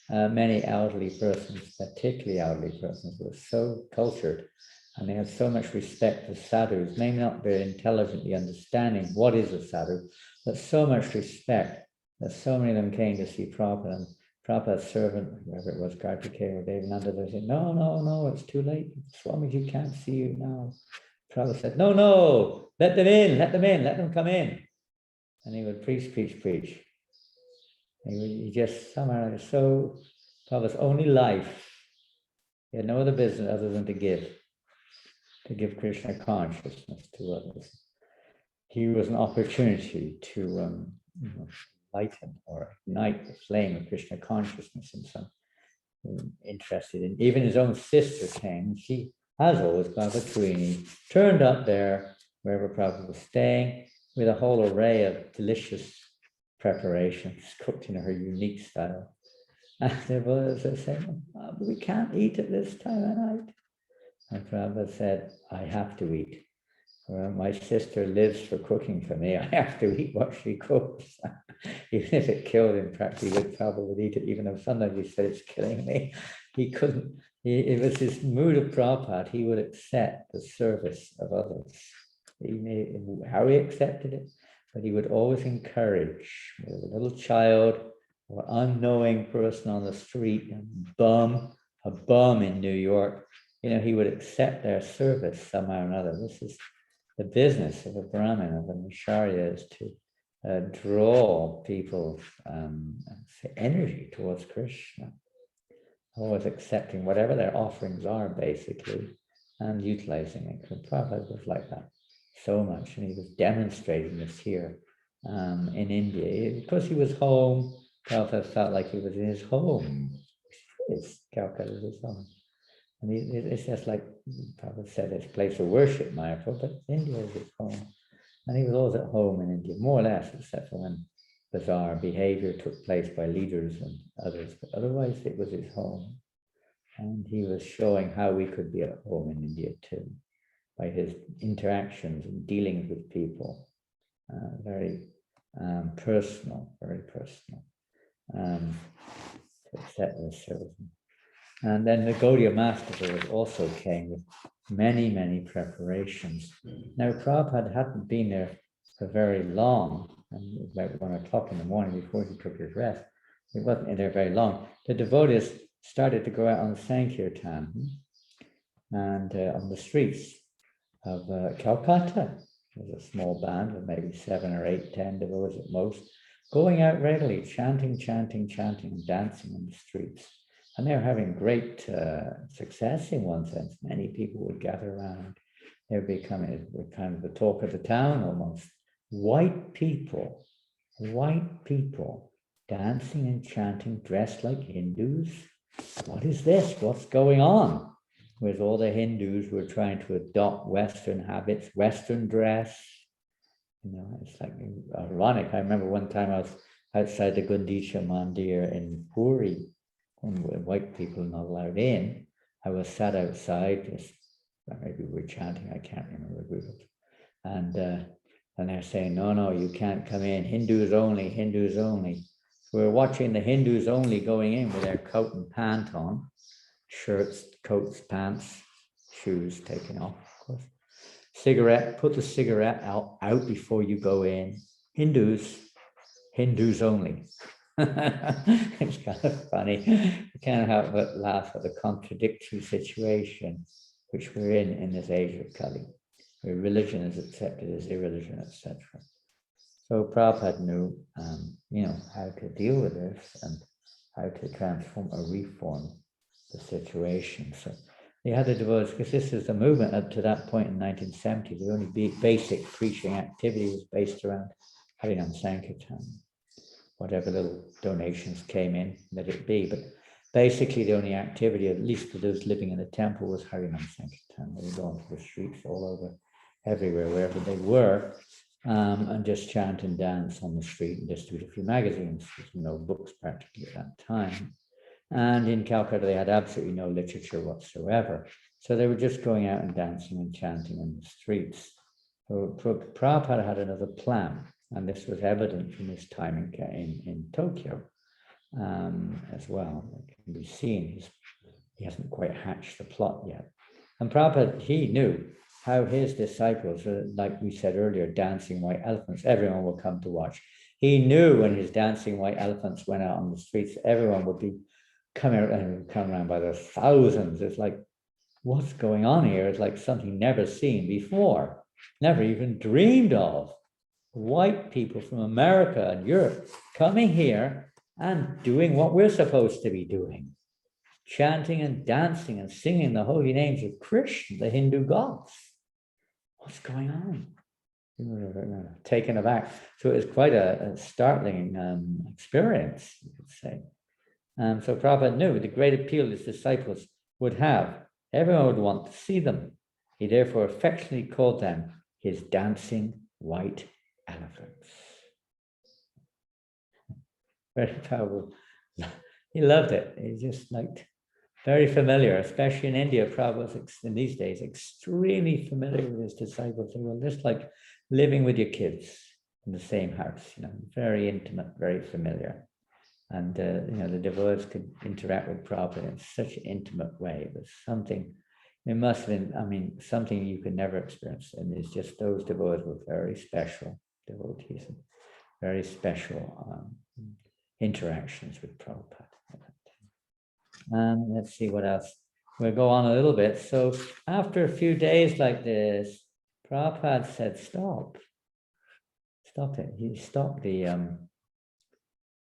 many elderly persons, particularly elderly persons, were so cultured and they had so much respect for sadhus, maybe not very intelligently understanding what is a sadhu, but so much respect that so many of them came to see Prabhupada, and Prabhupada's servant, whoever it was, Kartikeya or Devananda, they said, no, it's too late. Swamiji can't see you now. Prabhupada said, no, let them in, let them come in. And he would preach. He just somehow, so Prabhupada's only life, he had no other business other than to give Krishna consciousness to others. He was an opportunity to lighten or ignite the flame of Krishna consciousness in some interested in. Even his own sister came. She, as always, Bhavakrini, turned up there wherever Prabhupada was staying with a whole array of delicious preparations cooked in her unique style. And there was a saying, we can't eat at this time of night. And Prabhupada said, I have to eat. Well, my sister lives for cooking for me. I have to eat what she cooks. Even if it killed him, practically would probably eat it, even though sometimes he said it's killing me. He couldn't, it was his mood of Prabhupada, he would accept the service of others. How he accepted it, but he would always encourage a little child or unknowing person on the street, a bum in New York, you know, he would accept their service somehow or another. This is the business of a Brahmin, of an Acharya, is to draw people's energy towards Krishna, always accepting whatever their offerings are, basically, and utilizing it. So Prabhupada was like that so much, and he was demonstrating this here in India. Because he was home, Prabhupada felt like he was in his home. Calcutta is his home. And it's just like Prabhupada said, it's a place of worship, Mayapur, but India is his home. And he was always at home in India, more or less, except for when bizarre behavior took place by leaders and others. But otherwise, it was his home. And he was showing how we could be at home in India too, by his interactions and dealings with people. Very personal, very personal. To accept their service. And then the Gaudiya Master also came with many, many preparations. Now, Prabhupada hadn't been there for very long, and about 1 o'clock in the morning before he took his rest. He wasn't in there very long. The devotees started to go out on Sankirtan and on the streets of Calcutta. There's a small band of maybe 7 or 8, 10 devotees at most, going out regularly, chanting, chanting, chanting, and dancing in the streets. And they're having great success in one sense. Many people would gather around. They're becoming kind of the talk of the town almost. White people dancing and chanting, dressed like Hindus. What is this? What's going on? With all the Hindus who are trying to adopt Western habits, Western dress. You know, it's like ironic. I remember one time I was outside the Gundicha Mandir in Puri, when white people are not allowed in. I was sat outside, just, maybe we were chanting, I can't remember the group. And they're saying, no, you can't come in, Hindus only, Hindus only. So we're watching the Hindus only going in with their coat and pant on, shirts, coats, pants, shoes taken off, of course. Cigarette, put the cigarette out before you go in. Hindus only. It's kind of funny. You can't help but laugh at the contradictory situation which we're in this age of Kali, where religion is accepted as irreligion, etc. So Prabhupada knew, how to deal with this and how to transform or reform the situation. So they had the devotees, because this is the movement up to that point in 1970. The only basic preaching activity was based around Harinam Sankirtan. Whatever little donations came in, let it be. But basically the only activity, at least for those living in the temple, was Harinam Sankirtan. They would go onto the streets all over, everywhere, wherever they were, and just chant and dance on the street and distribute a few magazines. There's no books practically at that time. And in Calcutta, they had absolutely no literature whatsoever. So they were just going out and dancing and chanting in the streets. So Prabhupada had another plan, and this was evident from his time in Tokyo as well. It can be seen. He hasn't quite hatched the plot yet. And Prabhupada, he knew how his disciples, like we said earlier, dancing white elephants, everyone would come to watch. He knew when his dancing white elephants went out on the streets, everyone would be come around by the thousands. It's like, what's going on here? It's like something never seen before, never even dreamed of. White people from America and Europe coming here and doing what we're supposed to be doing, chanting and dancing and singing the holy names of Krishna, the Hindu gods. What's going on? We were taken aback. So it was quite a startling experience, you could say. So Prabhupada knew the great appeal his disciples would have. Everyone would want to see them. He therefore affectionately called them his dancing white elephants. Very powerful. He loved it. He just liked, very familiar, especially in India. Prabhupada was in these days extremely familiar with his disciples. They were just like living with your kids in the same house, very intimate, very familiar. And the devotees could interact with Prabhupada in such an intimate way. It was something, it must have been, something you could never experience. And it's just those devotees were very special devotees, and very special interactions with Prabhupada. And let's see what else. We'll go on a little bit. So after a few days like this, Prabhupada said, stop it. He stopped the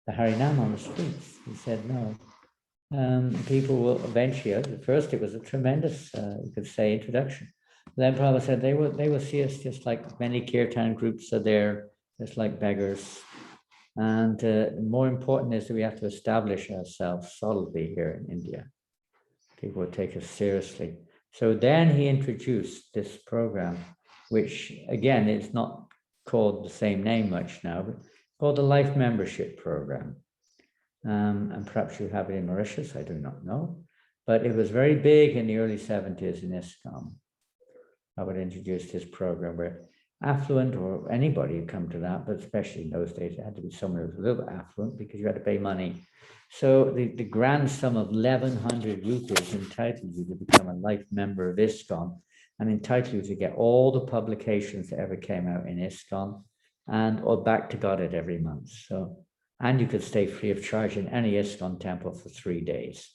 Harinam on the streets. He said, no, people will eventually, at first it was a tremendous, you could say, introduction. Then Prabhupada said, they will see us just like many kirtan groups are there, just like beggars. And more important is that we have to establish ourselves solidly here in India. People will take us seriously. So then he introduced this program, which again, is not called the same name much now, but called the Life Membership Program. And perhaps you have it in Mauritius, I do not know. But it was very big in the early 70s in ISKCON. I would introduce this program where, affluent, or anybody would come to that, but especially in those days, it had to be someone who was a little bit affluent because you had to pay money. So the grand sum of 1,100 rupees entitled you to become a life member of ISKCON and entitled you to get all the publications that ever came out in ISKCON and or back to God at every month. So, and you could stay free of charge in any ISKCON temple for 3 days.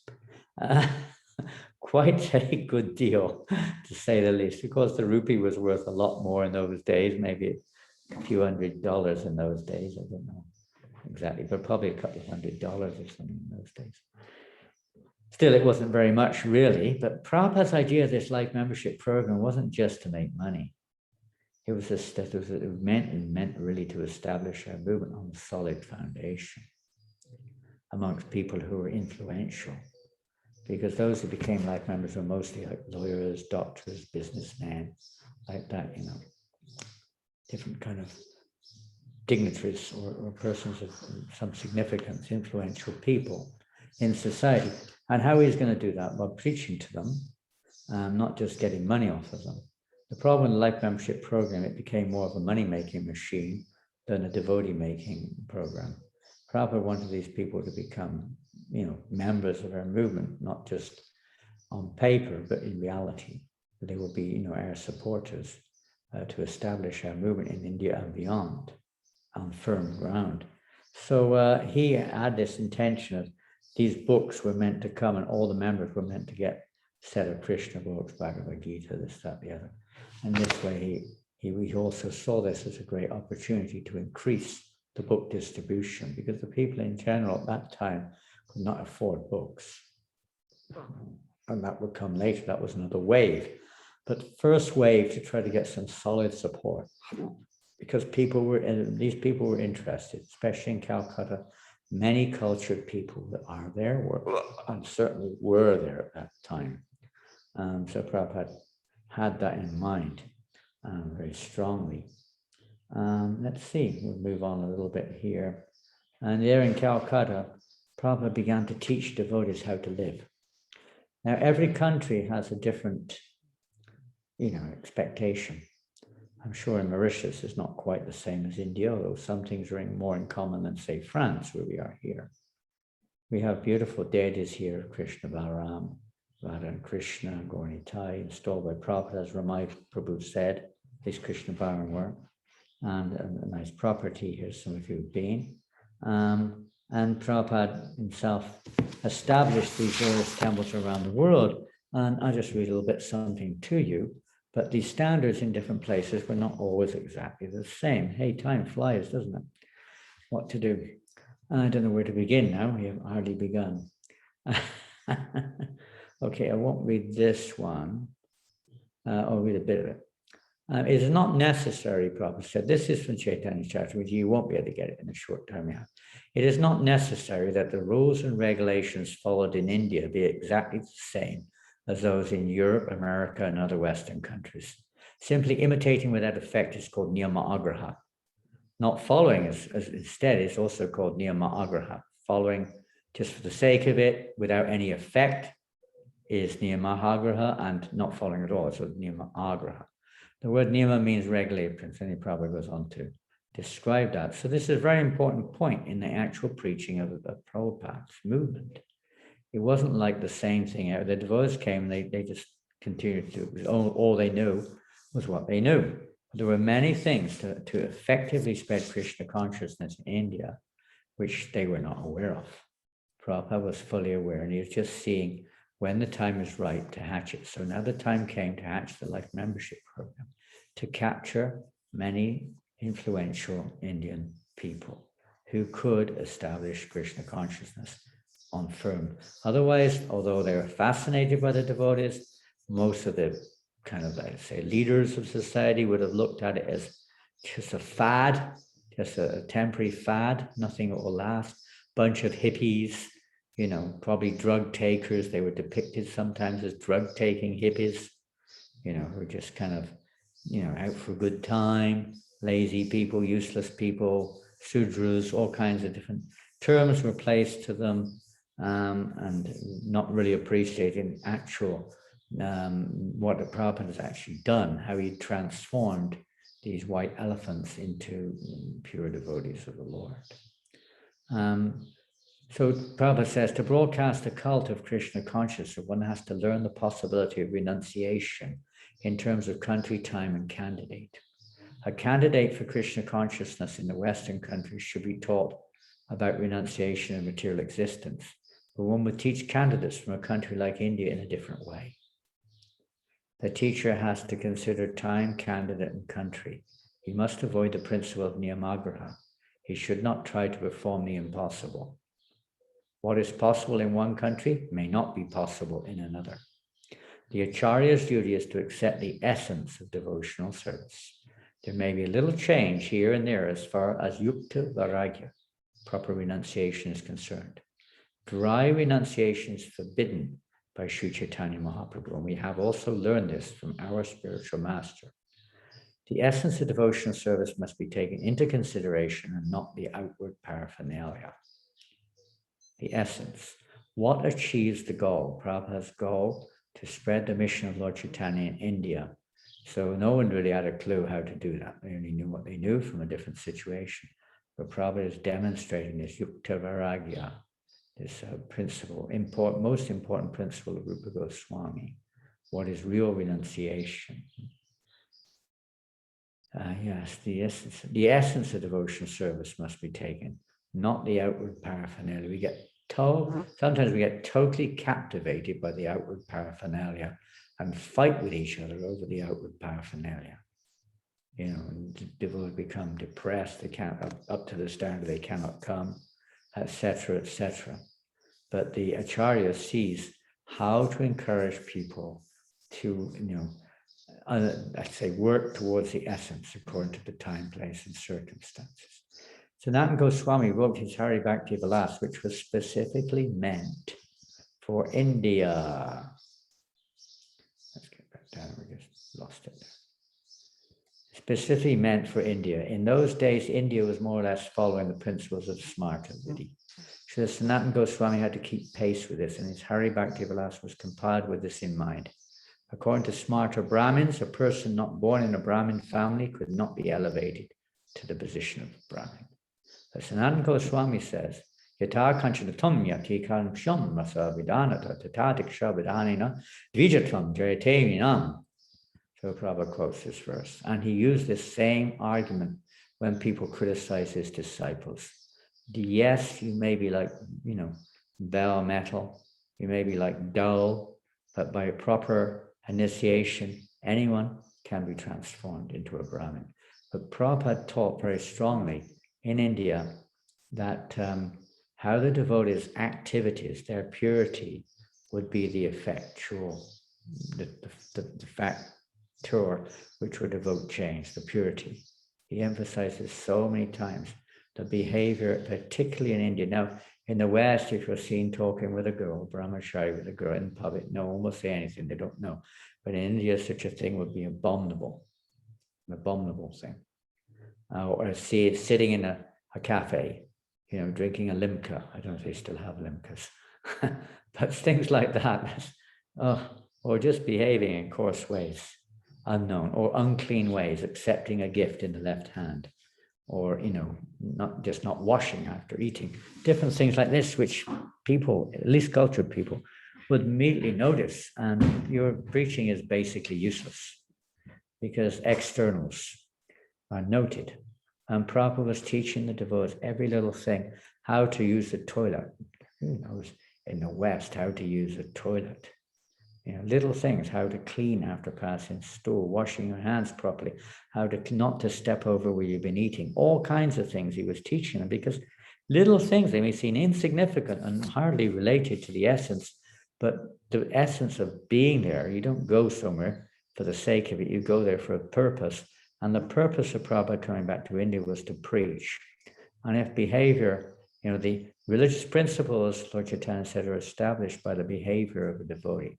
Quite a good deal, to say the least. Of course, the rupee was worth a lot more in those days, maybe a few $100 in those days. I don't know exactly, but probably a couple of $100 or something in those days. Still, it wasn't very much really, but Prabhupada's idea of this life membership program wasn't just to make money. It was meant really to establish our movement on a solid foundation amongst people who were influential. Because those who became life members were mostly like lawyers, doctors, businessmen, like that, you know, different kind of dignitaries or persons of some significance, influential people in society. And how he's going to do that? By preaching to them, not just getting money off of them. The problem with the life membership program, it became more of a money-making machine than a devotee-making program. Prabhupada wanted these people to become, you know, members of our movement, not just on paper, but in reality. They will be, you know, our supporters to establish our movement in India and beyond on firm ground. So he had this intention of these books were meant to come and all the members were meant to get a set of Krishna books, Bhagavad Gita, this, that, the other. And this way he also saw this as a great opportunity to increase the book distribution, because the people in general at that time could not afford books. And that would come later. That was another wave. But first wave to try to get some solid support, because these people were interested, especially in Calcutta. Many cultured people that are there and certainly were there at that time. So Prabhupada had that in mind very strongly. Let's see, we'll move on a little bit here. And there in Calcutta, Prabhupada began to teach devotees how to live. Now, every country has a different, you know, expectation. I'm sure in Mauritius is not quite the same as India, although some things are more in common than, say, France, where we are here. We have beautiful deities here, Krishna Balaram, Radha and Krishna, Gaura-Nitai, installed by Prabhupada, as Ramai Prabhu said, these Krishna Balaram were. And a nice property here, some of you have been. And Prabhupada himself established these various temples around the world. And I'll just read a little bit something to you. But these standards in different places were not always exactly the same. Hey, time flies, doesn't it? What to do? I don't know where to begin now. We have hardly begun. Okay, I won't read this one. I'll read a bit of it. It is not necessary, Prabhupada said, this is from Chaitanya Charitamrita, you won't be able to get it in a short time. It is not necessary that the rules and regulations followed in India be exactly the same as those in Europe, America, and other Western countries. Simply imitating without effect is called niyama agraha. Not following as instead is also called niyama agraha. Following just for the sake of it, without any effect, is niyama agraha, and not following at all is niyama agraha. The word niyama means regulated principle, and he probably goes on to describe that. So this is a very important point in the actual preaching of Prabhupada's movement. It wasn't like the same thing. The devotees came, they just continued to, all they knew was what they knew. There were many things to effectively spread Krishna consciousness in India, which they were not aware of. Prabhupada was fully aware, and he was just seeing when the time is right to hatch it. So now the time came to hatch the life membership program, to capture many influential Indian people who could establish Krishna consciousness on firm. Otherwise, although they were fascinated by the devotees, most of the kind of, I'd say, leaders of society would have looked at it as just a fad, just a temporary fad, nothing that will last. Bunch of hippies, you know, probably drug takers. They were depicted sometimes as drug-taking hippies, you know, who are just kind of, you know, out for a good time, lazy people, useless people, sudras, all kinds of different terms were placed to them, and not really appreciating actual what the Prabhupada has actually done, how he transformed these white elephants into pure devotees of the Lord. So Prabhupada says, to broadcast the cult of Krishna consciousness, one has to learn the possibility of renunciation in terms of country, time, and candidate. A candidate for Krishna consciousness in the Western countries should be taught about renunciation and material existence, but one would teach candidates from a country like India in a different way. The teacher has to consider time, candidate, and country. He must avoid the principle of niyamagraha. He should not try to perform the impossible. What is possible in one country may not be possible in another. The acharya's duty is to accept the essence of devotional service. There may be a little change here and there as far as yukta vairagya, proper renunciation, is concerned. Dry renunciation is forbidden by Sri Chaitanya Mahaprabhu, and we have also learned this from our spiritual master. The essence of devotional service must be taken into consideration and not the outward paraphernalia. The essence. What achieves the goal? Prabhupada's goal to spread the mission of Lord Chaitanya in India. So no one really had a clue how to do that. They only knew what they knew from a different situation. But Prabhupada is demonstrating this yukta vairagya, this principle, most important principle of Rupa Goswami. What is real renunciation? Yes, the essence of devotional service must be taken, not the outward paraphernalia. Sometimes we get totally captivated by the outward paraphernalia and fight with each other over the outward paraphernalia. You know, and devotees become depressed, they can't up to the standard, they cannot come, etc., etc. But the acharya sees how to encourage people to, I'd say, work towards the essence according to the time, place, and circumstances. Sanatana Goswami wrote his Hari Bhakti Vilas, which was specifically meant for India. Let's get back down, we just lost it. Specifically meant for India. In those days, India was more or less following the principles of Smarta Vidhi. So Sanatana Goswami had to keep pace with this, and his Hari Bhakti Vilas was compiled with this in mind. According to Smarta Brahmins, a person not born in a Brahmin family could not be elevated to the position of Brahmin. But Sanatana Goswami says, Yata kanchanatam yati kancham masa vidanata tatadiksha vidanina dvijatvam jayate vinam. So Prabhupada quotes this verse. And he used this same argument when people criticize his disciples. Yes, you may be like, bell metal, you may be like dull, but by a proper initiation, anyone can be transformed into a Brahmin. But Prabhupada taught very strongly in India that how the devotees' activities, their purity, would be the effectual, the factor which would evoke change, the purity. He emphasizes so many times the behavior, particularly in India. Now, in the West, if you're seen talking with a girl, brahmachari with a girl in public, no one will say anything, they don't know. But in India, such a thing would be abominable, an abominable thing. Or see it sitting in a cafe, drinking a limca. I don't know if they still have limcas, but things like that. Or just behaving in coarse ways, unknown, or unclean ways, accepting a gift in the left hand, or, not washing after eating. Different things like this, which people, at least cultured people, would immediately notice. And your preaching is basically useless because externals are noted. And Prabhupada was teaching the devotees every little thing, how to use the toilet. Who knows in the West how to use a toilet? Little things, how to clean after passing stool, washing your hands properly, how to not to step over where you've been eating, all kinds of things he was teaching them, because little things, they may seem insignificant and hardly related to the essence, but the essence of being there, you don't go somewhere for the sake of it, you go there for a purpose. And the purpose of Prabhupada coming back to India was to preach. And if behavior, the religious principles, Lord Chaitanya said, are established by the behavior of a devotee,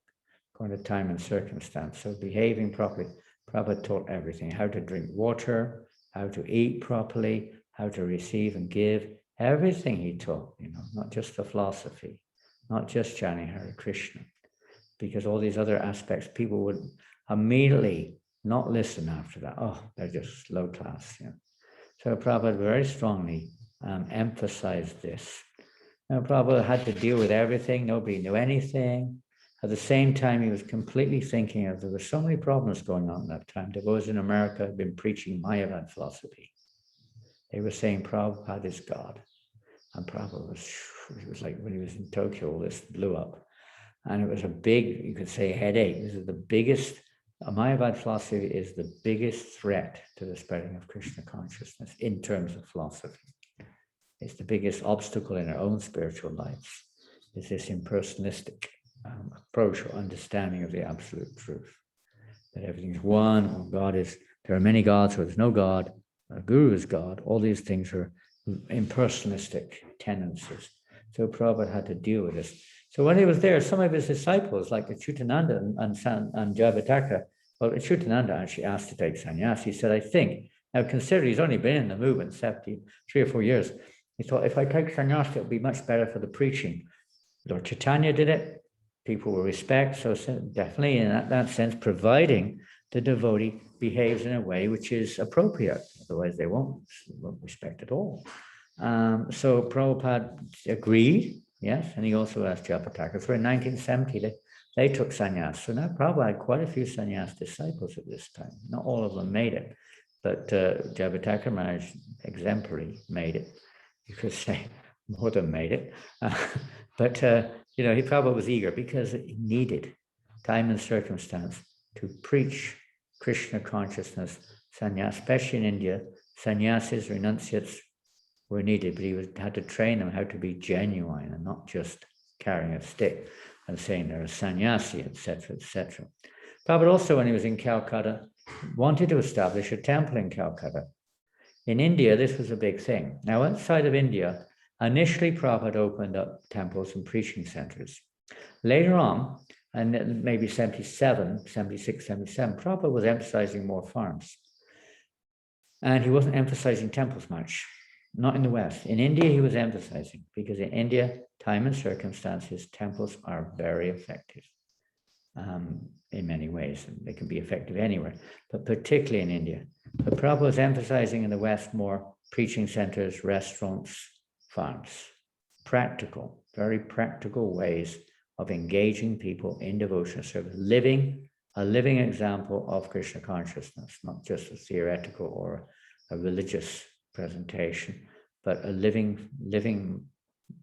according to time and circumstance. So behaving properly, Prabhupada taught everything, how to drink water, how to eat properly, how to receive and give, everything he taught, not just the philosophy, not just chanting Hare Krishna, because all these other aspects, people would immediately not listen after that. Oh, they're just low class. Yeah. So Prabhupada very strongly emphasized this. Now, Prabhupada had to deal with everything. Nobody knew anything. At the same time, he was completely thinking of, there were so many problems going on at that time. Devotees in America had been preaching Mayavad philosophy. They were saying Prabhupada is God. And Prabhupada it was like when he was in Tokyo, all this blew up. And it was a big, you could say, headache. This is the biggest, Mayavad philosophy is the biggest threat to the spreading of Krishna consciousness in terms of philosophy. It's the biggest obstacle in our own spiritual lives, is this impersonalistic approach or understanding of the absolute truth. That everything is one, or God is, there are many gods, or there's no God, a guru is God. All these things are impersonalistic tendencies. So Prabhupada had to deal with this. So when he was there, some of his disciples, like Achyutananda and Javataka, well, Achyutananda actually asked to take sannyas. He said, I think, now consider he's only been in the movement 3 or 4 years. He thought, if I take sannyas, it'll be much better for the preaching. Lord Chaitanya did it. People will respect. So definitely in that sense, providing the devotee behaves in a way which is appropriate. Otherwise, they won't respect at all. So Prabhupada agreed, yes, and he also asked Japataka. So in 1970, they took sannyas. So now Prabhupada had quite a few sannyas disciples at this time. Not all of them made it, but Japataka Maharaj exemplary made it. You could say more than made it. But he probably was eager because he needed time and circumstance to preach Krishna consciousness, sannyas, especially in India. Sannyasis, renunciates were needed, but he had to train them how to be genuine and not just carrying a stick and saying they're a sannyasi, etc., etc. Prabhupada also, when he was in Calcutta, wanted to establish a temple in Calcutta. In India, this was a big thing. Now, outside of India, initially Prabhupada opened up temples and preaching centers. Later on, and maybe 77, 76, 77, Prabhupada was emphasizing more farms. And he wasn't emphasizing temples much, not in the West. In India, he was emphasizing, because in India, time and circumstances, temples are very effective in many ways. And they can be effective anywhere, but particularly in India. But Prabhupada was emphasizing in the West more preaching centers, restaurants, farms. Practical, very practical ways of engaging people in devotional service, a living example of Krishna consciousness, not just a theoretical or a religious presentation, but a living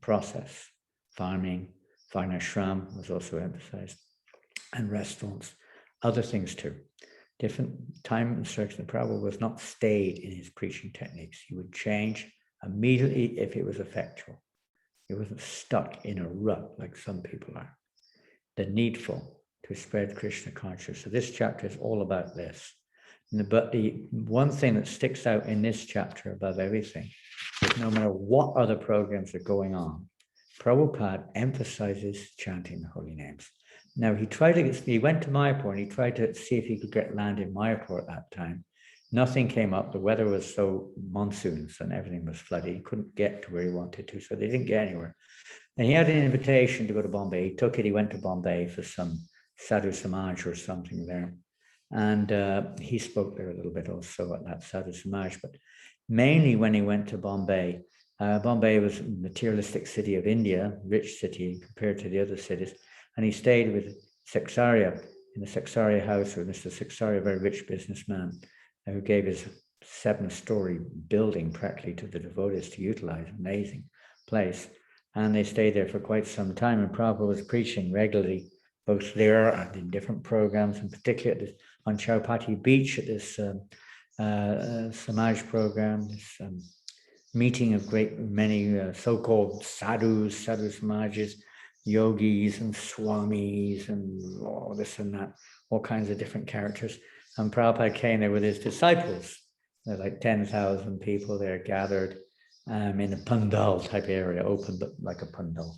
process. Farming, varnashram was also emphasized, and restaurants, other things too. Different time and circumstance. Prabhupada was not stayed in his preaching techniques. He would change immediately if it was effectual. He wasn't stuck in a rut like some people are. The needful to spread Krishna consciousness. So this chapter is all about this. But the one thing that sticks out in this chapter above everything is no matter what other programs are going on, Prabhupada emphasizes chanting the holy names. Now, he went to Mayapur and he tried to see if he could get land in Mayapur at that time. Nothing came up. The weather was so monsoons and everything was flooded. He couldn't get to where he wanted to, so they didn't get anywhere. And he had an invitation to go to Bombay. He took it. He went to Bombay for some Sadhu Samaj or something there. And he spoke there a little bit also at that Sadhu Samaj. But mainly when he went to Bombay, Bombay was a materialistic city of India, rich city compared to the other cities. And he stayed with Saksarya in the Saksarya house with Mr. Saksarya, a very rich businessman, who gave his 7-story building practically to the devotees to utilize. Amazing place. And they stayed there for quite some time. And Prabhupada was preaching regularly, both there and in different programs, and particularly on Chowpatty Beach at this Samaj program, this meeting of many so-called sadhus, sadhu Samajas, yogis and swamis and all this and that, all kinds of different characters. And Prabhupada came there with his disciples. There were like 10,000 people there gathered in a pandal type area, open but like a pandal.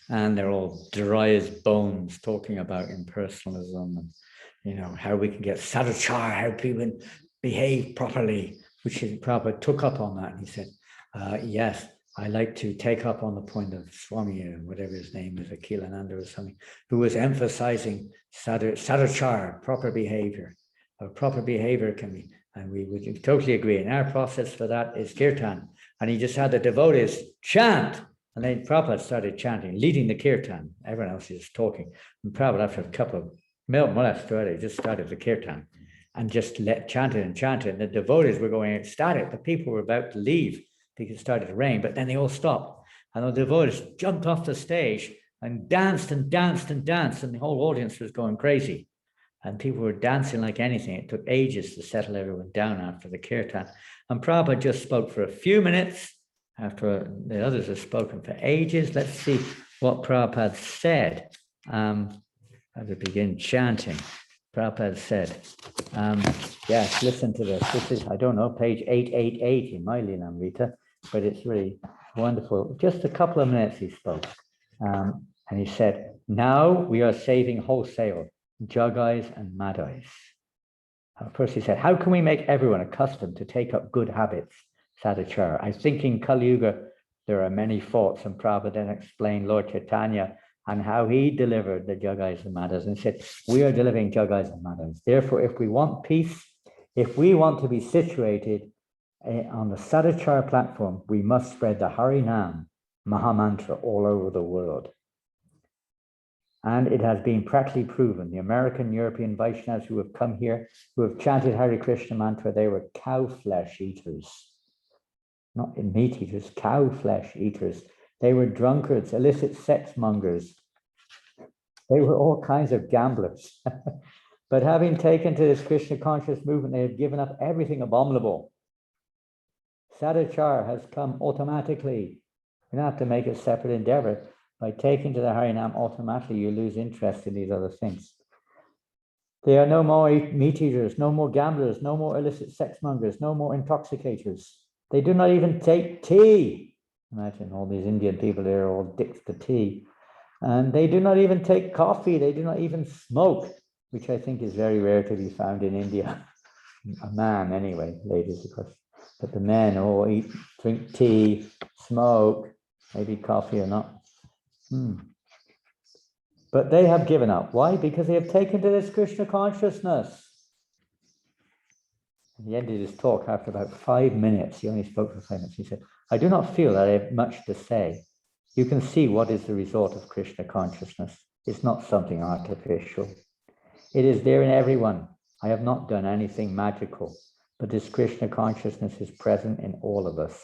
And they're all dry as bones, talking about impersonalism and, how we can get sadhachar, how people behave properly, which Prabhupada took up on that. And he said, yes, I like to take up on the point of Swami, whatever his name is, Akhilananda or something, who was emphasizing sadhachar, proper behavior. or proper behavior can be, and we would totally agree. And our process for that is kirtan. And he just had the devotees chant. And then Prabhupada started chanting, leading the kirtan. Everyone else is talking. And Prabhupada, after a cup of milk, just started the kirtan and just chanted and chanted. And the devotees were going ecstatic. The people were about to leave because it started to rain, but then they all stopped. And the devotees jumped off the stage and danced and danced and danced. And the whole audience was going crazy. And people were dancing like anything. It took ages to settle everyone down after the kirtan. And Prabhupada just spoke for a few minutes after the others have spoken for ages. Let's see what Prabhupada said as we begin chanting. Prabhupada said, yes, listen to this. This is, I don't know, page 888 in my Lilamrita, but it's really wonderful. Just a couple of minutes he spoke. And he said, now we are saving wholesale Jagais and Madais. First he said, how can we make everyone accustomed to take up good habits, sadachara? I think in Kali Yuga there are many faults, and Prabhupada then explained Lord Chaitanya and how he delivered the Jagais and Madhais, and said, we are delivering Jagais and Madhais. Therefore, if we want peace, if we want to be situated on the sadachara platform, we must spread the Hari Nam Mahamantra all over the world. And it has been practically proven. The American, European Vaishnavas who have come here, who have chanted Hare Krishna mantra, they were cow flesh eaters. Not meat eaters, cow flesh eaters. They were drunkards, illicit sex mongers. They were all kinds of gamblers. But having taken to this Krishna conscious movement, they have given up everything abominable. Sadachara has come automatically. You don't have to make a separate endeavor. By taking to the Harinam, automatically you lose interest in these other things. There are no more meat eaters, no more gamblers, no more illicit sex mongers, no more intoxicators. They do not even take tea. Imagine all these Indian people, they're all addicted to tea. And they do not even take coffee. They do not even smoke, which I think is very rare to be found in India. A man anyway, ladies, of course. But the men all drink tea, smoke, maybe coffee or not. But they have given up. Why? Because they have taken to this Krishna consciousness. And he ended his talk after about 5 minutes. He only spoke for 5 minutes. He said, I do not feel that I have much to say. You can see what is the result of Krishna consciousness. It's not something artificial. It is there in everyone. I have not done anything magical, but this Krishna consciousness is present in all of us.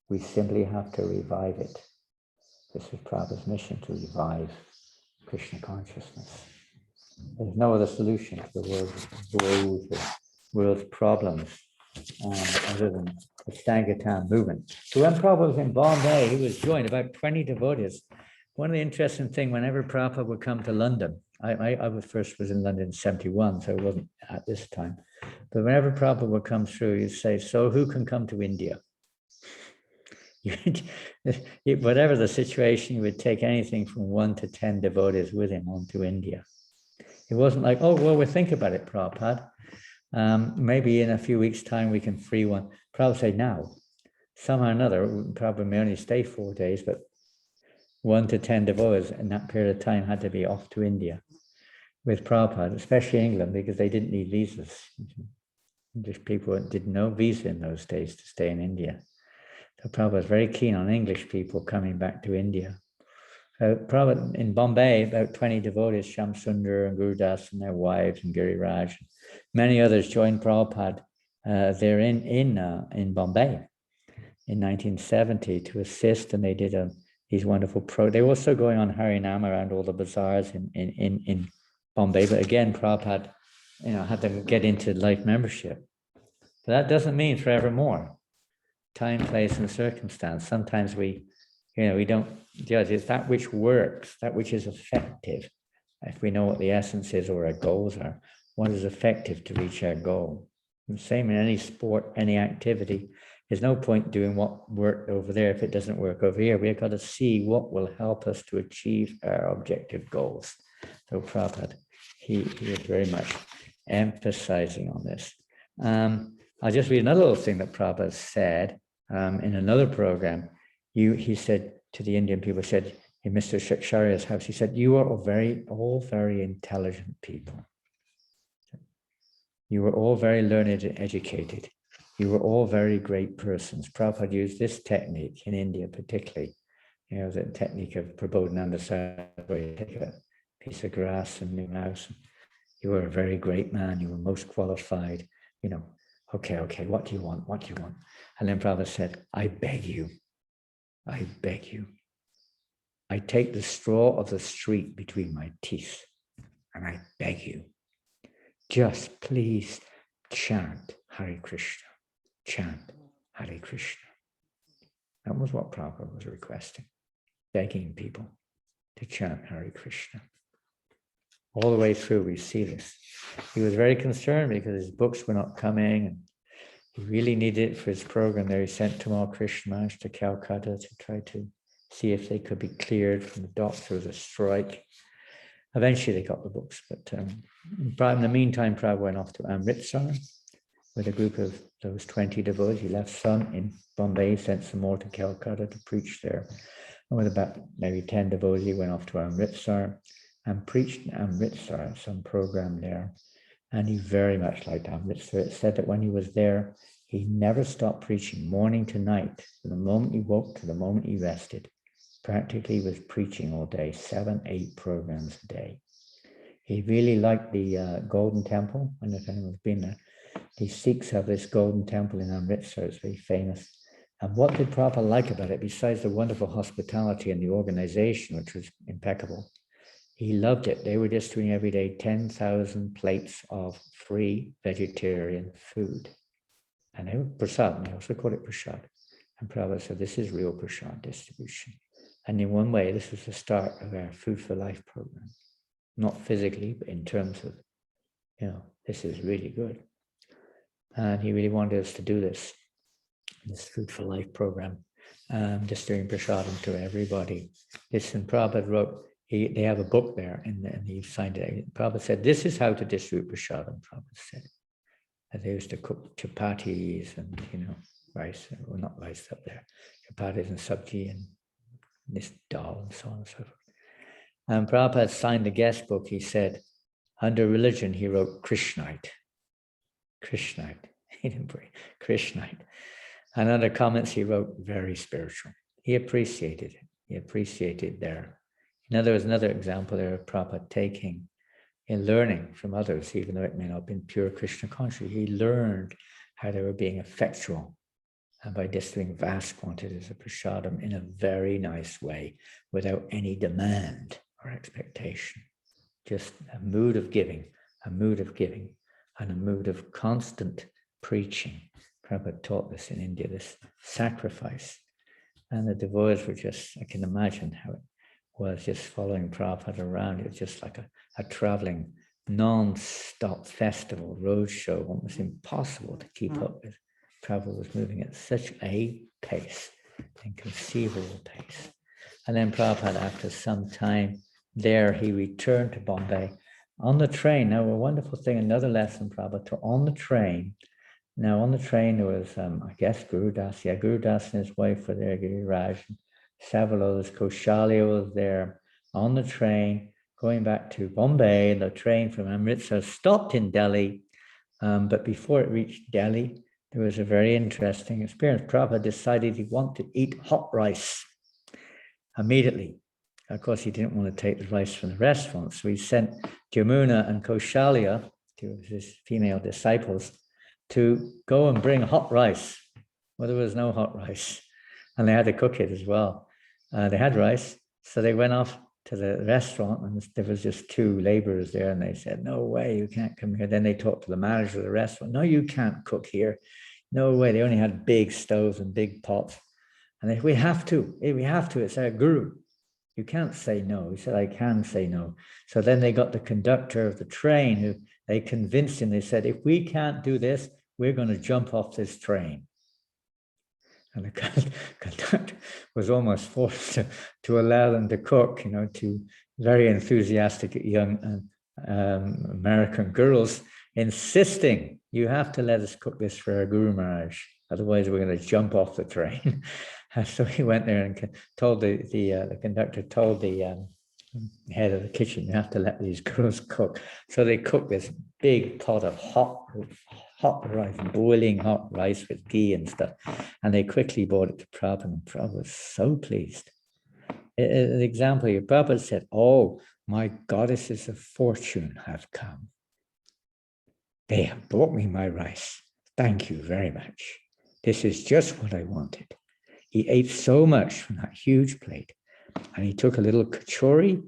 We simply have to revive it. This is Prabhupada's mission, to revive Krishna consciousness. There's no other solution to the world's problems other than the Sankirtan movement. So when Prabhupada was in Bombay, he was joined about 20 devotees. One of the interesting things, whenever Prabhupada would come to London, I was in London in 71, so it wasn't at this time. But whenever Prabhupada would come through, he'd say, so who can come to India? Whatever the situation, you would take anything from 1 to 10 devotees with him on to India. It wasn't like, oh, well, we'll think about it, Prabhupada. Maybe in a few weeks' time we can free one. Prabhupada said, now, somehow or another, Prabhupada may only stay 4 days, but 1 to 10 devotees in that period of time had to be off to India with Prabhupada, especially England, because they didn't need visas. English people didn't know visa in those days to stay in India. So Prabhupada was very keen on English people coming back to India. So Prabhupada in Bombay, about 20 devotees, Shamsundar and Gurudas and their wives and Giriraj, many others joined Prabhupada there in Bombay in 1970 to assist, and they did these wonderful They were also going on Harinam around all the bazaars in Bombay, but again, Prabhupada, had to get into life membership. But that doesn't mean forevermore. Time, place, and circumstance. Sometimes we don't judge. It's that which works, that which is effective. If we know what the essence is or our goals are, what is effective to reach our goal. And same in any sport, any activity. There's no point doing what worked over there if it doesn't work over here. We've got to see what will help us to achieve our objective goals. So Prabhupada, he is very much emphasizing on this. I'll just read another little thing that Prabhupada said in another program. He said to the Indian people, said in Mr. Shaksharia's house, he said, you are all very intelligent people. You were all very learned and educated. You were all very great persons. Prabhupada used this technique in India particularly. You know, the technique of Prabodhananda, where you take a piece of grass and new house. You were a very great man. You were most qualified. You know, okay, what do you want? What do you want? And then Prabhupada said, I beg you. I beg you. I take the straw of the street between my teeth, and I beg you, just please chant Hare Krishna. Chant Hare Krishna. That was what Prabhupada was requesting, begging people to chant Hare Krishna. All the way through, we see this. He was very concerned because his books were not coming, and he really needed it for his program there. He sent Tamal Krishna Maharaj to Calcutta to try to see if they could be cleared from the doctor of the strike. Eventually, they got the books, but in the meantime, Prabhupada went off to Amritsar with a group of those 20 devotees. He left some in Bombay, sent some more to Calcutta to preach there. And with about maybe 10 devotees, he went off to Amritsar and preached in Amritsar, some program there. And he very much liked Amritsar. It said that when he was there, he never stopped preaching morning to night. From the moment he woke to the moment he rested, practically he was preaching all day, 7-8 programs a day. He really liked the Golden Temple. I don't know if anyone's been there. The Sikhs have this Golden Temple in Amritsar. It's very famous. And what did Prabhupada like about it, besides the wonderful hospitality and the organization, which was impeccable? He loved it. They were distributing every day 10,000 plates of free vegetarian food. And they were prasad, they also called it prasad. And Prabhupada said, this is real prasad distribution. And in one way, this was the start of our Food for Life program. Not physically, but in terms of, this is really good. And he really wanted us to do this Food for Life program, distributing prasadam to everybody. Listen, Prabhupada wrote, they have a book there, and he signed it. Prabhupada said, this is how to distribute prasadam, Prabhupada said. And they used to cook chapatis and, rice, well, not rice up there, chapatis and sabji and this dal and so on and so forth. And Prabhupada signed the guest book. He said, under religion, he wrote Krishnite. Krishnite. He didn't pray. Krishnite. And under comments, he wrote very spiritual. He appreciated it. He appreciated there. Now, there was another example there of Prabhupada taking and learning from others, even though it may not have been pure Krishna consciousness. He learned how they were being effectual and by distributing vast quantities of prasadam in a very nice way, without any demand or expectation. Just a mood of giving, and a mood of constant preaching. Prabhupada taught this in India, this sacrifice. And the devotees were just, I can imagine how it was, just following Prabhupada around. It was just like a traveling, non-stop festival, roadshow, almost impossible to keep up with. Prabhupada was moving at such a pace, inconceivable pace. And then Prabhupada, after some time there, he returned to Bombay on the train. Now, a wonderful thing, another lesson, Prabhupada, on the train. Now, on the train, there was, I guess, Guru Das. Yeah, Guru Das and his wife were there, Giriraj, and several others. Koshalya was there on the train, going back to Bombay. The train from Amritsar stopped in Delhi, but before it reached Delhi, there was a very interesting experience. Prabhupada decided he wanted to eat hot rice immediately. Of course, he didn't want to take the rice from the restaurant, so he sent Jamuna and Koshalya, two of his female disciples, to go and bring hot rice. Well, there was no hot rice, and they had to cook it as well. They had rice, so they went off to the restaurant, and there was just two laborers there, and they said, no way, you can't come here. Then they talked to the manager of the restaurant. No, you can't cook here. No way. They only had big stoves and big pots. And they, we have to, it's our guru. You can't say no. He said, I can say no. So then they got the conductor of the train, who they convinced him. They said, if we can't do this, we're going to jump off this train. And the conductor was almost forced to allow them to cook, to very enthusiastic young American girls, insisting, you have to let us cook this for our Guru Maharaj, otherwise we're going to jump off the train. So he went there and told the conductor told the head of the kitchen. You have to let these girls cook. So they cook this big pot of hot rice, boiling hot rice with ghee and stuff. And they quickly brought it to Prabhupada, and Prabhupada was so pleased. An example here, Prabhupada said, "Oh, my goddesses of fortune have come. They have brought me my rice. Thank you very much. This is just what I wanted." He ate so much from that huge plate, and he took a little kachori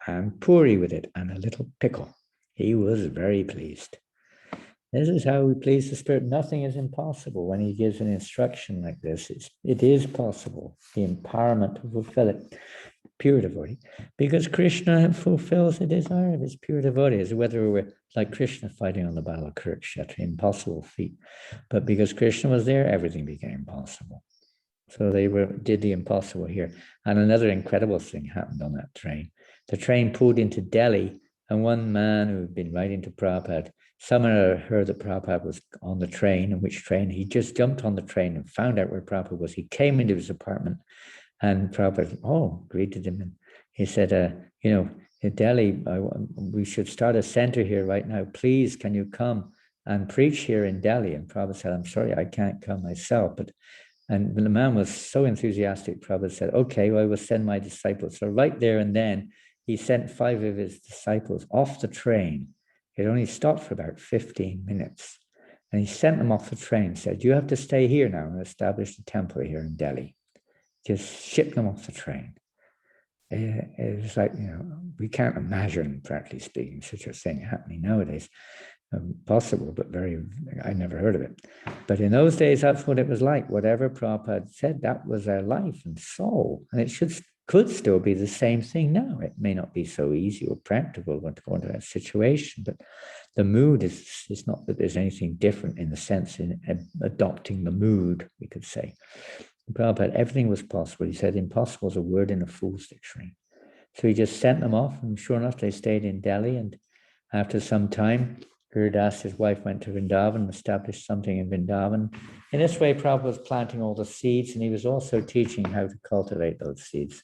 and puri with it and a little pickle. He was very pleased. This is how we please the Spirit. Nothing is impossible when he gives an instruction like this. It is possible, the empowerment to fulfill it. Pure devotee, because Krishna fulfills the desire of his pure devotees, whether we're like Krishna fighting on the battle of Kurukshetra, impossible feat. But because Krishna was there, everything became possible. So they did the impossible here. And another incredible thing happened on that train. The train pulled into Delhi, and one man who had been writing to Prabhupada, someone heard that Prabhupada was on the train, and which train. He just jumped on the train and found out where Prabhupada was. He came into his apartment, and Prabhupada, greeted him. And he said, in Delhi, we should start a center here right now. Please, can you come and preach here in Delhi? And Prabhupada said, "I'm sorry, I can't come myself." And the man was so enthusiastic, Prabhupada said, "Okay, well, I will send my disciples." So right there and then, he sent 5 of his disciples off the train. It only stopped for about 15 minutes. And he sent them off the train, said, "You have to stay here now and establish the temple here in Delhi." Just ship them off the train. It was like, we can't imagine, practically speaking, such a thing happening nowadays. Possible, but I never heard of it. But in those days, that's what it was like. Whatever Prabhupada said, that was their life and soul. And it could still be the same thing now. It may not be so easy or practical to go into that situation, but the mood is not that there's anything different in the sense in adopting the mood, we could say. Prabhupada, everything was possible. He said impossible is a word in a fool's dictionary. So he just sent them off, and sure enough, they stayed in Delhi. And after some time, Guridas, his wife, went to Vrindavan and established something in Vrindavan. In this way, Prabhupada was planting all the seeds, and he was also teaching how to cultivate those seeds.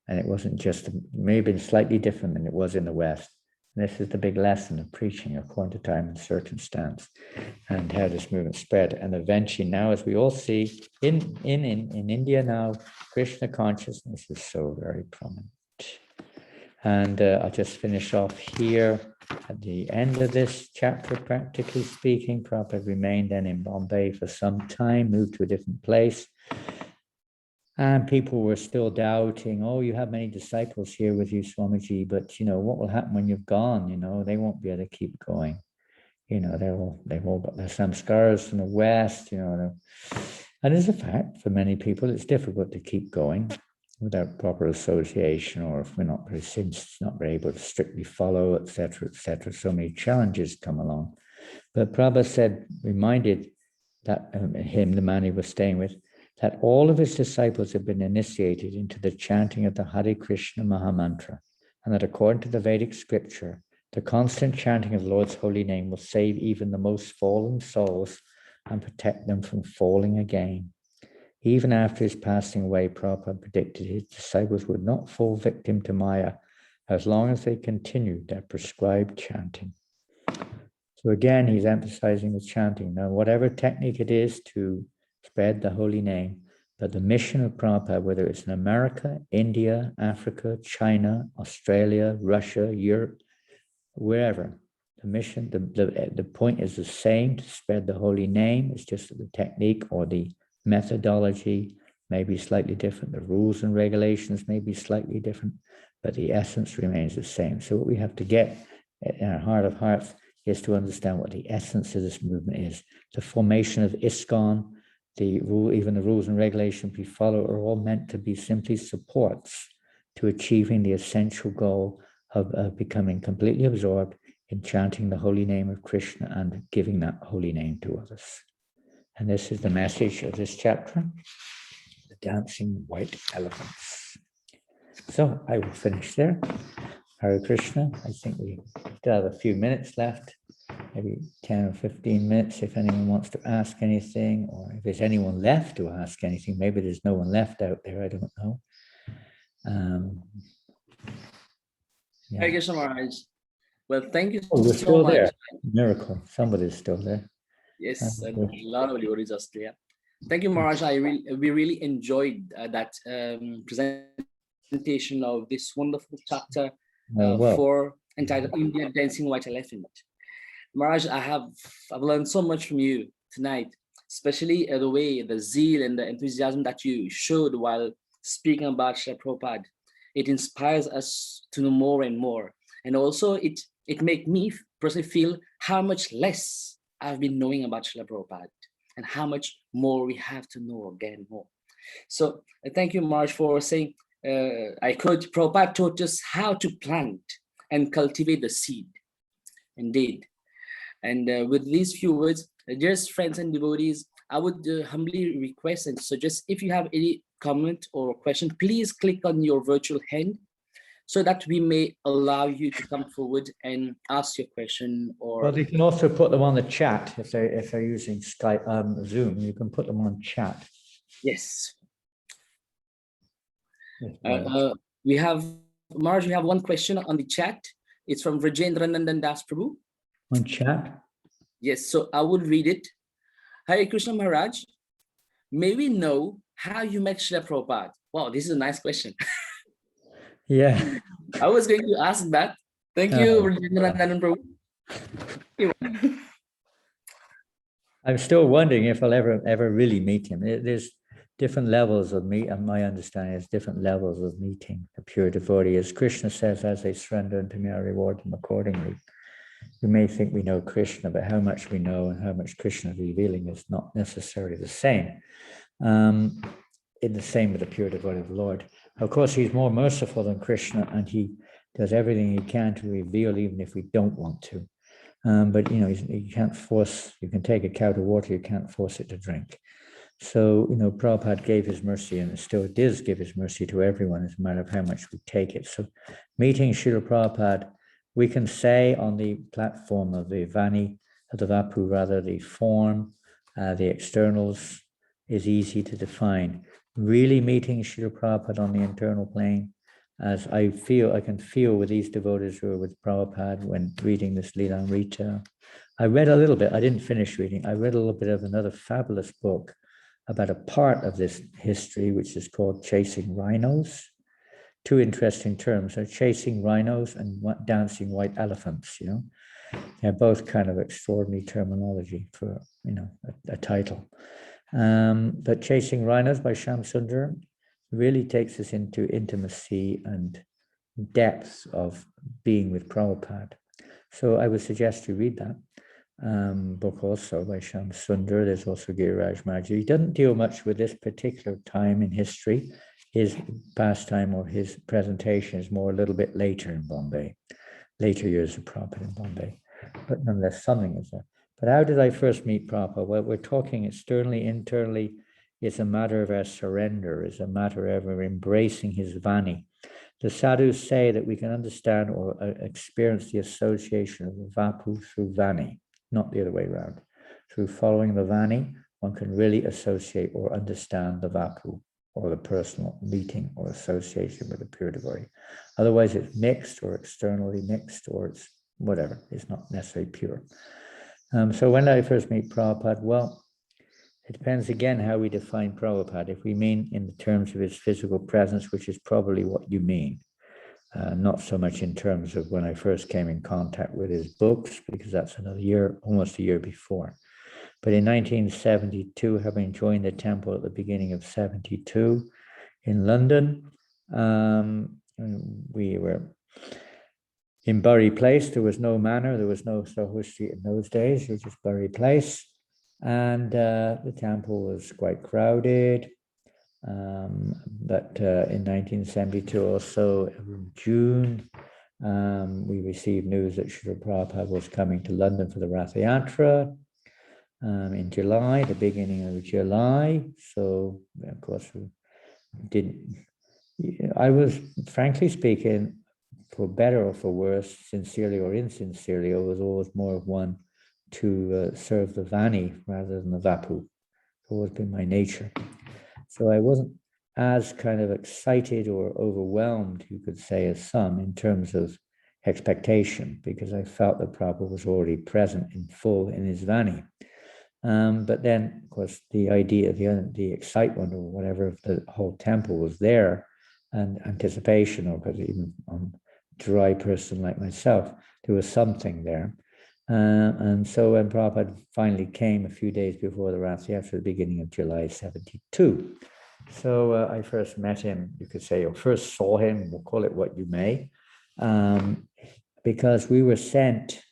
And it wasn't just, maybe slightly different than it was in the West. And this is the big lesson of preaching according to time and circumstance, and how this movement spread. And eventually now, as we all see, in India now, Krishna consciousness is so very prominent. And I'll just finish off here. At the end of this chapter, practically speaking, Prabhupada remained then in Bombay for some time, moved to a different place. And people were still doubting, "Oh, you have many disciples here with you, Swamiji, but what will happen when you've gone? They won't be able to keep going. They've all got their samskaras from the West, And it's a fact for many people, it's difficult to keep going without proper association, or if we're not very able to strictly follow, etc., etc. So many challenges come along. But Prabhupada reminded that him, the man he was staying with, that all of his disciples had been initiated into the chanting of the Hare Krishna Mahamantra, and that according to the Vedic scripture, the constant chanting of the Lord's holy name will save even the most fallen souls and protect them from falling again. Even after his passing away, Prabhupada predicted his disciples would not fall victim to Maya as long as they continued their prescribed chanting. So again, he's emphasizing the chanting. Now, whatever technique it is to spread the holy name, but the mission of Prabhupada, whether it's in America, India, Africa, China, Australia, Russia, Europe, wherever, the mission, the point is the same, to spread the holy name. It's just that the technique or the methodology may be slightly different. The rules and regulations may be slightly different, but the essence remains the same. So what we have to get in our heart of hearts is to understand what the essence of this movement is. The formation of ISKCON, even the rules and regulations we follow are all meant to be simply supports to achieving the essential goal of becoming completely absorbed in chanting the holy name of Krishna and giving that holy name to others. And this is the message of this chapter, the dancing white elephants. So I will finish there. Hare Krishna. I think we still have a few minutes left, maybe 10 or 15 minutes if anyone wants to ask anything, or if there's anyone left to ask anything. Maybe there's no one left out there, I don't know. Yeah. Hare Krishna Maharaj. Well, thank you Oh, you're so still much. there. Miracle. Somebody's still there. Yes, a good. lot of devotees are still here. Thank you, Maharaj. We really enjoyed that presentation of this wonderful chapter Well, for entitled India Dancing White Elephant. Maharaj, I've learned so much from you tonight, especially the way, the zeal and the enthusiasm that you showed while speaking about Srila Prabhupada. It inspires us to know more and more. And also it made me personally feel how much less I've been knowing about Srila Prabhupada and how much more we have to know again more. So thank you, Maharaj, for saying, Prabhupada taught us how to plant and cultivate the seed. Indeed. And with these few words, dearest friends and devotees, I would humbly request and suggest, if you have any comment or question, please click on your virtual hand so that we may allow you to come forward and ask your question. Or well, you can also put them on the chat if they're using Skype, Zoom. You can put them on chat. yes, Well, we have Marge. We have one question on the chat. It's from Rajendra Nandan Das Prabhu. on chat. Yes, so I would read it. Hare Krishna Maharaj, may we know how you met Srila Prabhupada? Wow, this is a nice question. Yeah. I was going to ask that. Thank you, Rajendra Nandan Prabhu. I'm still wondering if I'll ever really meet him. There's different levels of meet, and my understanding is different levels of meeting a pure devotee. As Krishna says, as they surrender unto me, I reward them accordingly. We may think we know Krishna, but how much we know and how much Krishna is revealing is not necessarily the same. In the same with the pure devotee of the Lord. Of course, he's more merciful than Krishna, and he does everything he can to reveal, even if we don't want to. But you know, you can't force. You can take a cow to water, you can't force it to drink. So you know, Prabhupada gave his mercy, and it still does give his mercy to everyone. It's a matter of how much we take it. So, meeting Srila Prabhupada, we can say on the platform of the Vani, of the Vapu, rather, the form, the externals is easy to define. Really meeting Srila Prabhupada on the internal plane, as I can feel with these devotees who are with Prabhupada when reading this Lilamrita. I read a little bit, I didn't finish reading, I read a little bit of another fabulous book about a part of this history, which is called Chasing Rhinos. Two interesting terms are chasing rhinos and dancing white elephants, you know. They're both kind of extraordinary terminology for, you know, a title. But Chasing Rhinos by Shyam Sundar really takes us into intimacy and depth of being with Prabhupada. So I would suggest you read that book also by Shyam Sundar. There's also Giriraj Maharaj. He doesn't deal much with this particular time in history. His pastime or his presentation is more a little bit later in Bombay, later years of Prabhupada in Bombay, but nonetheless something is there. But how did I first meet Prabhupada? Well, we're talking externally, internally. It's a matter of our surrender. It's a matter of our embracing his Vani. The sadhus say that we can understand or experience the association of the Vapu through Vani, not the other way around. Through following the Vani, one can really associate or understand the Vapu, or the personal meeting or association with a pure devotee. Otherwise, it's mixed or externally mixed, or it's whatever. It's not necessarily pure. So when did I first meet Prabhupada? Well, it depends again how we define Prabhupada. If we mean in the terms of his physical presence, which is probably what you mean, not so much in terms of when I first came in contact with his books, because that's another year, almost a year before. But in 1972, having joined the temple at the beginning of 72 in London, we were in Bury Place. There was no manor, there was no Soho Street in those days, it was just Bury Place. And the temple was quite crowded. But in 1972, also in June, we received news that Srila Prabhupada was coming to London for the Rath Yatra. In July, the beginning of July. So, of course, I was, frankly speaking, for better or for worse, sincerely or insincerely, I was always more of one to serve the Vani rather than the Vapu. It's always been my nature. So I wasn't as kind of excited or overwhelmed, you could say, as some, in terms of expectation, because I felt that Prabhupada was already present in full in his Vani. But then, of course, the idea, the excitement or whatever of the whole temple was there, and anticipation, or because even on a dry person like myself, there was something there. And so when Prabhupada finally came a few days before the Rath Yatra, the beginning of July 72, so I first met him, you could say, or first saw him, we'll call it what you may, because we were sent,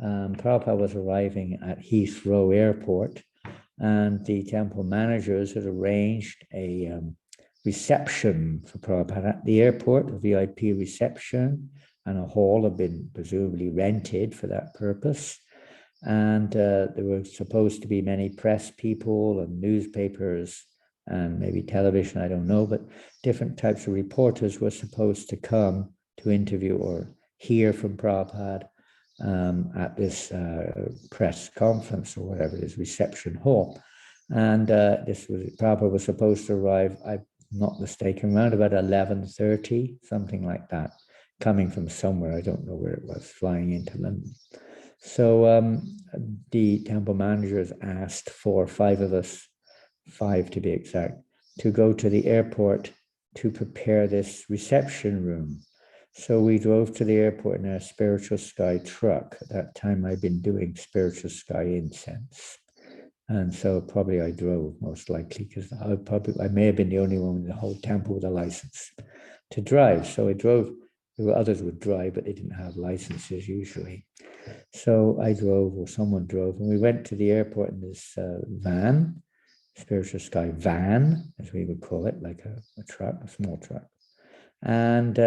Prabhupada was arriving at Heathrow Airport, and the temple managers had arranged a reception for Prabhupada at the airport, a VIP reception, and a hall had been presumably rented for that purpose. And there were supposed to be many press people and newspapers and maybe television, I don't know, but different types of reporters were supposed to come to interview or hear from Prabhupada at this press conference or whatever, this reception hall. And Prabhupada was supposed to arrive, I'm not mistaken, around about 11:30, something like that, coming from somewhere, I don't know where it was, flying into London. So the temple managers asked for 5 of us, 5 to be exact, to go to the airport to prepare this reception room. So we drove to the airport in a Spiritual Sky truck. At that time, I'd been doing Spiritual Sky incense. And so probably I drove, most likely, because I may have been the only one in the whole temple with a license to drive. So I drove. There were others would drive, but they didn't have licenses usually. So I drove, or someone drove, and we went to the airport in this van, Spiritual Sky van, as we would call it, like a truck, a small truck. And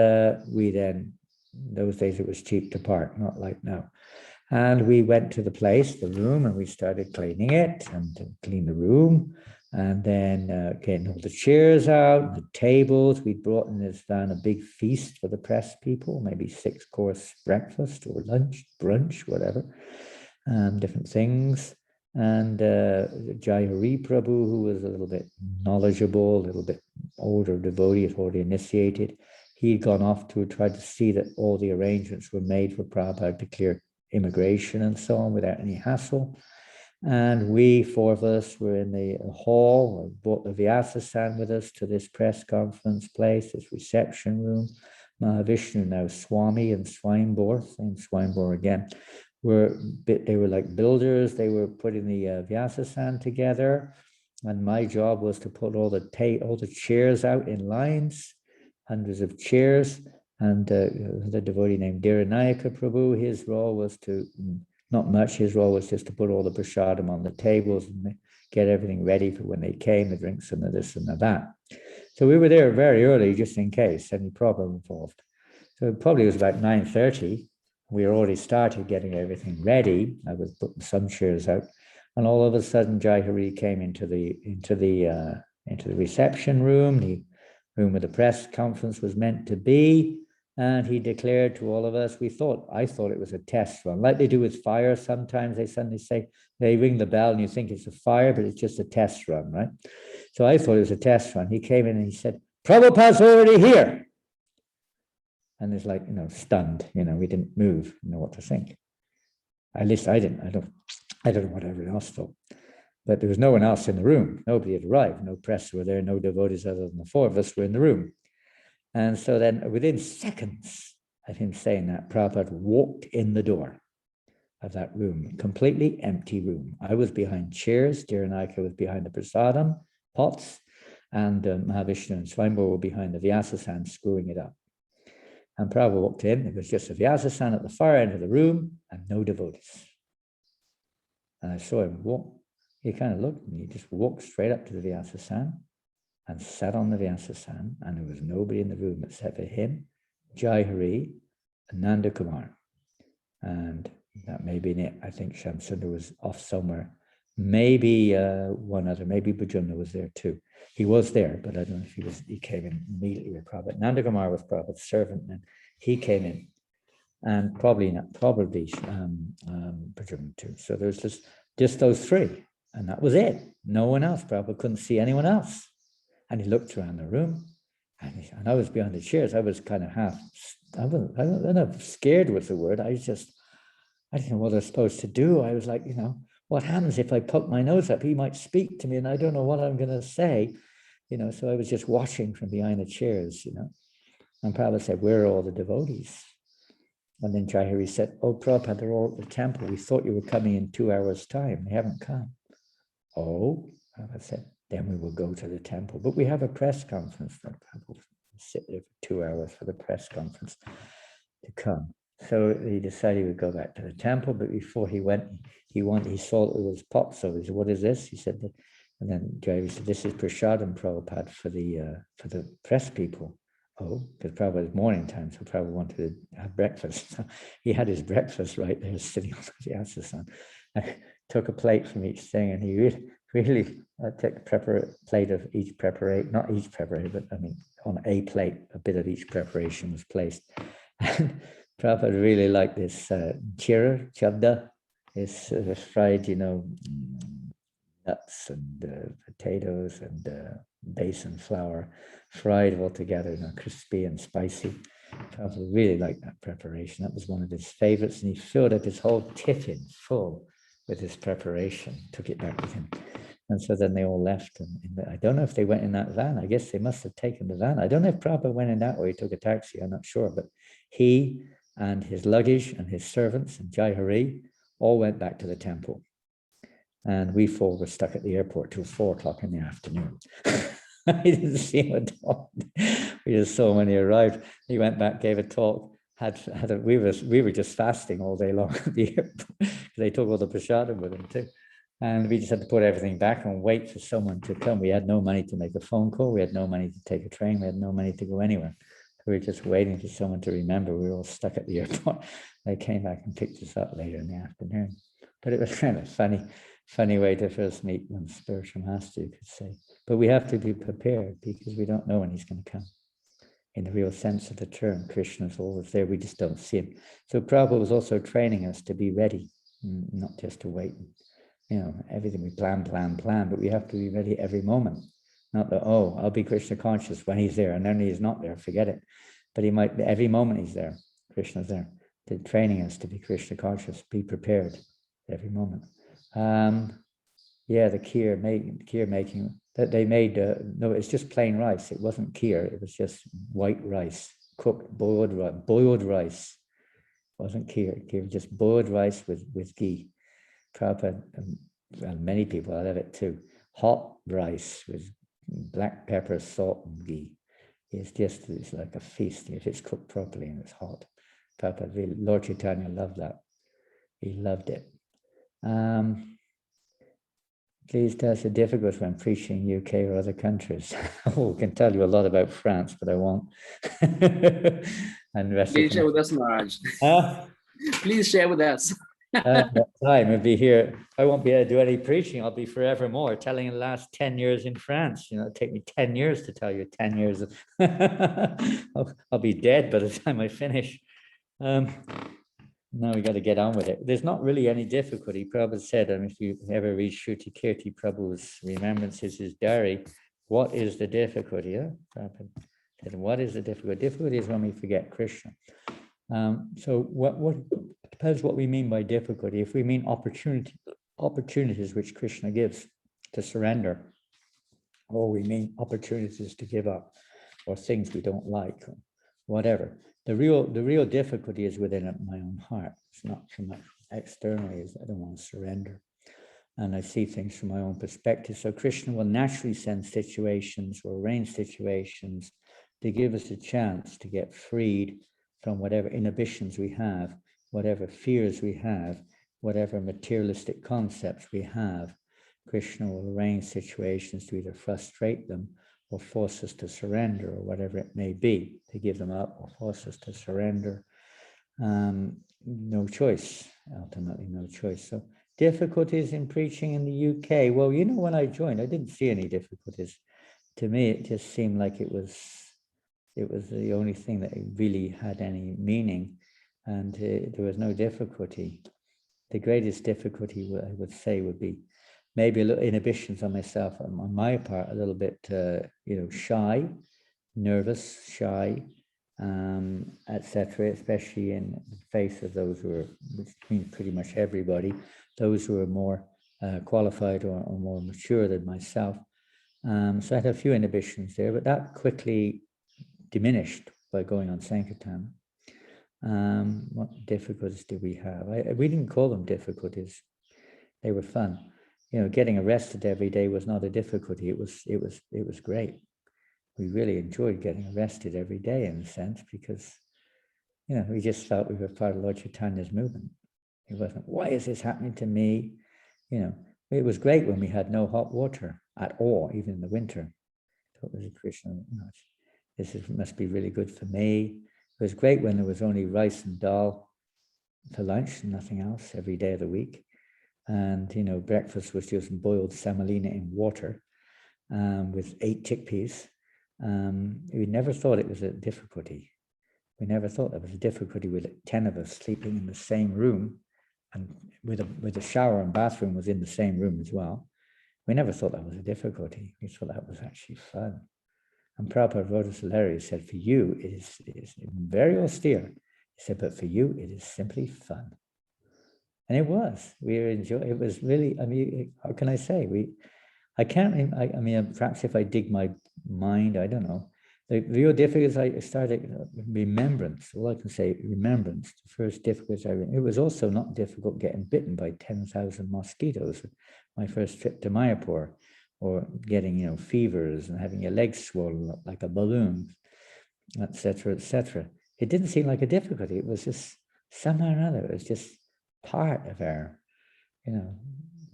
we then, those days it was cheap to park, not like now. And we went to the place, the room, and we started cleaning it and to clean the room. And then getting all the chairs out, the tables. We brought in this van a big feast for the press people, maybe 6-course breakfast or lunch, brunch, whatever, different things. And Jai Hari Prabhu, who was a little bit knowledgeable, a little bit older devotee, already initiated, he'd gone off to try to see that all the arrangements were made for Prabhupada to clear immigration and so on without any hassle. And we, 4 of us, were in the hall. I brought the Vyasa with us to this press conference place, this reception room. Mahavishnu, now Swami and Swineboar, same Swineboar again, they were like builders. They were putting the Vyasa together. And my job was to put all the chairs out in lines, hundreds of chairs. And the devotee named Dhiranayaka Prabhu, his role was to, not much, his role was just to put all the prasadam on the tables and get everything ready for when they came, the drinks and the this and the that. So we were there very early, just in case any problem involved. So it probably was about 9:30. We already started getting everything ready. I was putting some chairs out. And all of a sudden, Jai Hari came into the reception room, the room where the press conference was meant to be. And he declared to all of us, I thought it was a test run, like they do with fire. Sometimes they suddenly say, they ring the bell and you think it's a fire, but it's just a test run, right? So I thought it was a test run. He came in and he said, Prabhupada's already here. And it's like, stunned, we didn't move, know what to think. At least I didn't. I don't know what everyone else thought. But there was no one else in the room. Nobody had arrived. No press were there, no devotees other than the 4 of us were in the room. And so then within seconds of him saying that, Prabhupada walked in the door of that room, completely empty room. I was behind chairs, Dhiranayaka was behind the prasadam pots, and Mahavishnu and Swineboar were behind the Vyasa screwing it up. And Prabhupada walked in, it was just a Vyasa at the far end of the room and no devotees. And I saw him walk, he kind of looked and he just walked straight up to the Vyasa and sat on the Vyasa, and there was nobody in the room except for him, Jai Hari, and Nanda Kumar. And that may be it. I think Shamsundar was off somewhere. Maybe one other, maybe Bhujana was there too. He was there, but I don't know if he came in immediately with Prabhupada. Nanda Kumar was Prabhupada's servant, and he came in. And probably Bhujana too. So there's just those 3. And that was it. No one else. Prabhupada couldn't see anyone else. And he looked around the room And I was behind the chairs. I was kind of I don't know if scared was the word. I didn't know what I was supposed to do. I was like, what happens if I poke my nose up? He might speak to me and I don't know what I'm going to say, so I was just watching from behind the chairs, And Prabhupada said, where are all the devotees? And then Jayahari said, oh, Prabhupada, they're all at the temple. We thought you were coming in 2 hours' time. They haven't come. Oh, Prabhupada said, then we will go to the temple. But we have a press conference. We'll sit there for 2 hours for the press conference to come. So he decided he would go back to the temple, but before he went, he saw it was pop. So he said, what is this? He said, and then Jayahari said, this is Prasadam, Prabhupada, for the press people. Oh, because Prabhupada was morning time, so Prabhupada wanted to have breakfast. So he had his breakfast right there, sitting on the Vyasa-san. I took a plate from each thing, and he really took a plate of each preparation, not each preparation, but I mean, on a plate, a bit of each preparation was placed. And Prabhupada really liked this chira, chabda, this fried, nuts and potatoes and besan flour, fried all together, crispy and spicy. Prabhupada really liked that preparation. That was one of his favorites, and he filled up his whole tiffin full with his preparation, took it back with him. And so then they all left. And I don't know if they went in that van. I guess they must have taken the van. I don't know if Prabhupada went in that or he took a taxi. I'm not sure. But he and his luggage and his servants and Jayahari all went back to the temple. And we four were stuck at the airport till 4 o'clock in the afternoon. I didn't see him at all. We just saw when he arrived. He went back, gave a talk. We were just fasting all day long at the airport. They took all the prasadam with them too. And we just had to put everything back and wait for someone to come. We had no money to make a phone call. We had no money to take a train. We had no money to go anywhere. So we were just waiting for someone to remember we were all stuck at the airport. They came back and picked us up later in the afternoon. But it was kind of funny way to first meet one spiritual master, you could say. But we have to be prepared because we don't know when he's going to come. In the real sense of the term, Krishna is always there. We just don't see him. So Prabhupada was also training us to be ready, not just to wait. Everything we plan, but we have to be ready every moment. Not that, oh, I'll be Krishna conscious when he's there, and then he's not there, forget it. But he might, every moment he's there, Krishna's there. They're training us to be Krishna conscious, be prepared every moment. The kheer making that they made, no, it's just plain rice. It wasn't kheer, it was just white rice, cooked, boiled rice. It wasn't kheer, just boiled rice with ghee. Prabhupada, and many people, I love it too. Hot rice with black pepper, salt, and ghee. It's like a feast if it's cooked properly and it's hot. Prabhupada, really, Lord Chaitanya loved that. He loved it. Please tell us the difficulty when preaching UK or other countries. I can tell you a lot about France, but I won't. And the rest Please share with us, Maharaj. Please share with us. That time I'll be here. I won't be able to do any preaching. I'll be forevermore telling the last 10 years in France. It'll take me 10 years to tell you 10 years of I'll be dead by the time I finish. Now we got to get on with it. There's not really any difficulty. Prabhupada said, and if you ever read Shruti Kirti Prabhu's remembrances, his diary, what is the difficulty? Prabhupada said, what is the difficulty? Difficulty is when we forget Krishna. So what depends what we mean by difficulty. If we mean opportunities which Krishna gives to surrender, or we mean opportunities to give up, or things we don't like, or whatever. The real difficulty is within my own heart. It's not so much externally as I don't want to surrender. And I see things from my own perspective. So Krishna will naturally send situations or arrange situations to give us a chance to get freed from whatever inhibitions we have, whatever fears we have, whatever materialistic concepts we have. Krishna will arrange situations to either frustrate them or force us to surrender, or whatever it may be, to give them up or force us to surrender. No choice, ultimately no choice. So difficulties in preaching in the UK. Well, when I joined, I didn't see any difficulties. To me, it just seemed like it was the only thing that really had any meaning, and there was no difficulty. The greatest difficulty, I would say, would be maybe a little inhibitions on myself, on my part, a little bit, shy, nervous, shy, etc., especially in the face of those who are, which means pretty much everybody, those who are more qualified or more mature than myself. So I had a few inhibitions there, but that quickly diminished by going on Sankirtan. What difficulties did we have? We didn't call them difficulties; they were fun. You know, getting arrested every day was not a difficulty. It was great. We really enjoyed getting arrested every day in a sense because, you know, we just felt we were part of Lord Chaitanya's movement. It wasn't, why is this happening to me? You know, it was great when we had no hot water at all, even in the winter. So it was a Krishna, you know, must be really good for me. It was great when there was only rice and dal for lunch and nothing else every day of the week. And, you know, breakfast was just boiled semolina in water with 8 chickpeas. We never thought it was a difficulty. We never thought there was a difficulty with 10 of us sleeping in the same room, and with a shower and bathroom was in the same room as well. We never thought that was a difficulty. We thought that was actually fun. And Prabhupada wrote us a letter. He said, for you, it is very austere. He said, but for you, it is simply fun. And it was. We enjoyed. It was really, I mean, how can I say? I can't, I mean, perhaps if I dig my mind, I don't know. The real difficulties I started remembrance. All I can say, remembrance. The first difficulty it was also not difficult getting bitten by 10,000 mosquitoes. My first trip to Mayapur, or getting, you know, fevers and having your legs swollen up like a balloon, etc., etc. It didn't seem like a difficulty. It was just somehow or another. It was just part of our, you know,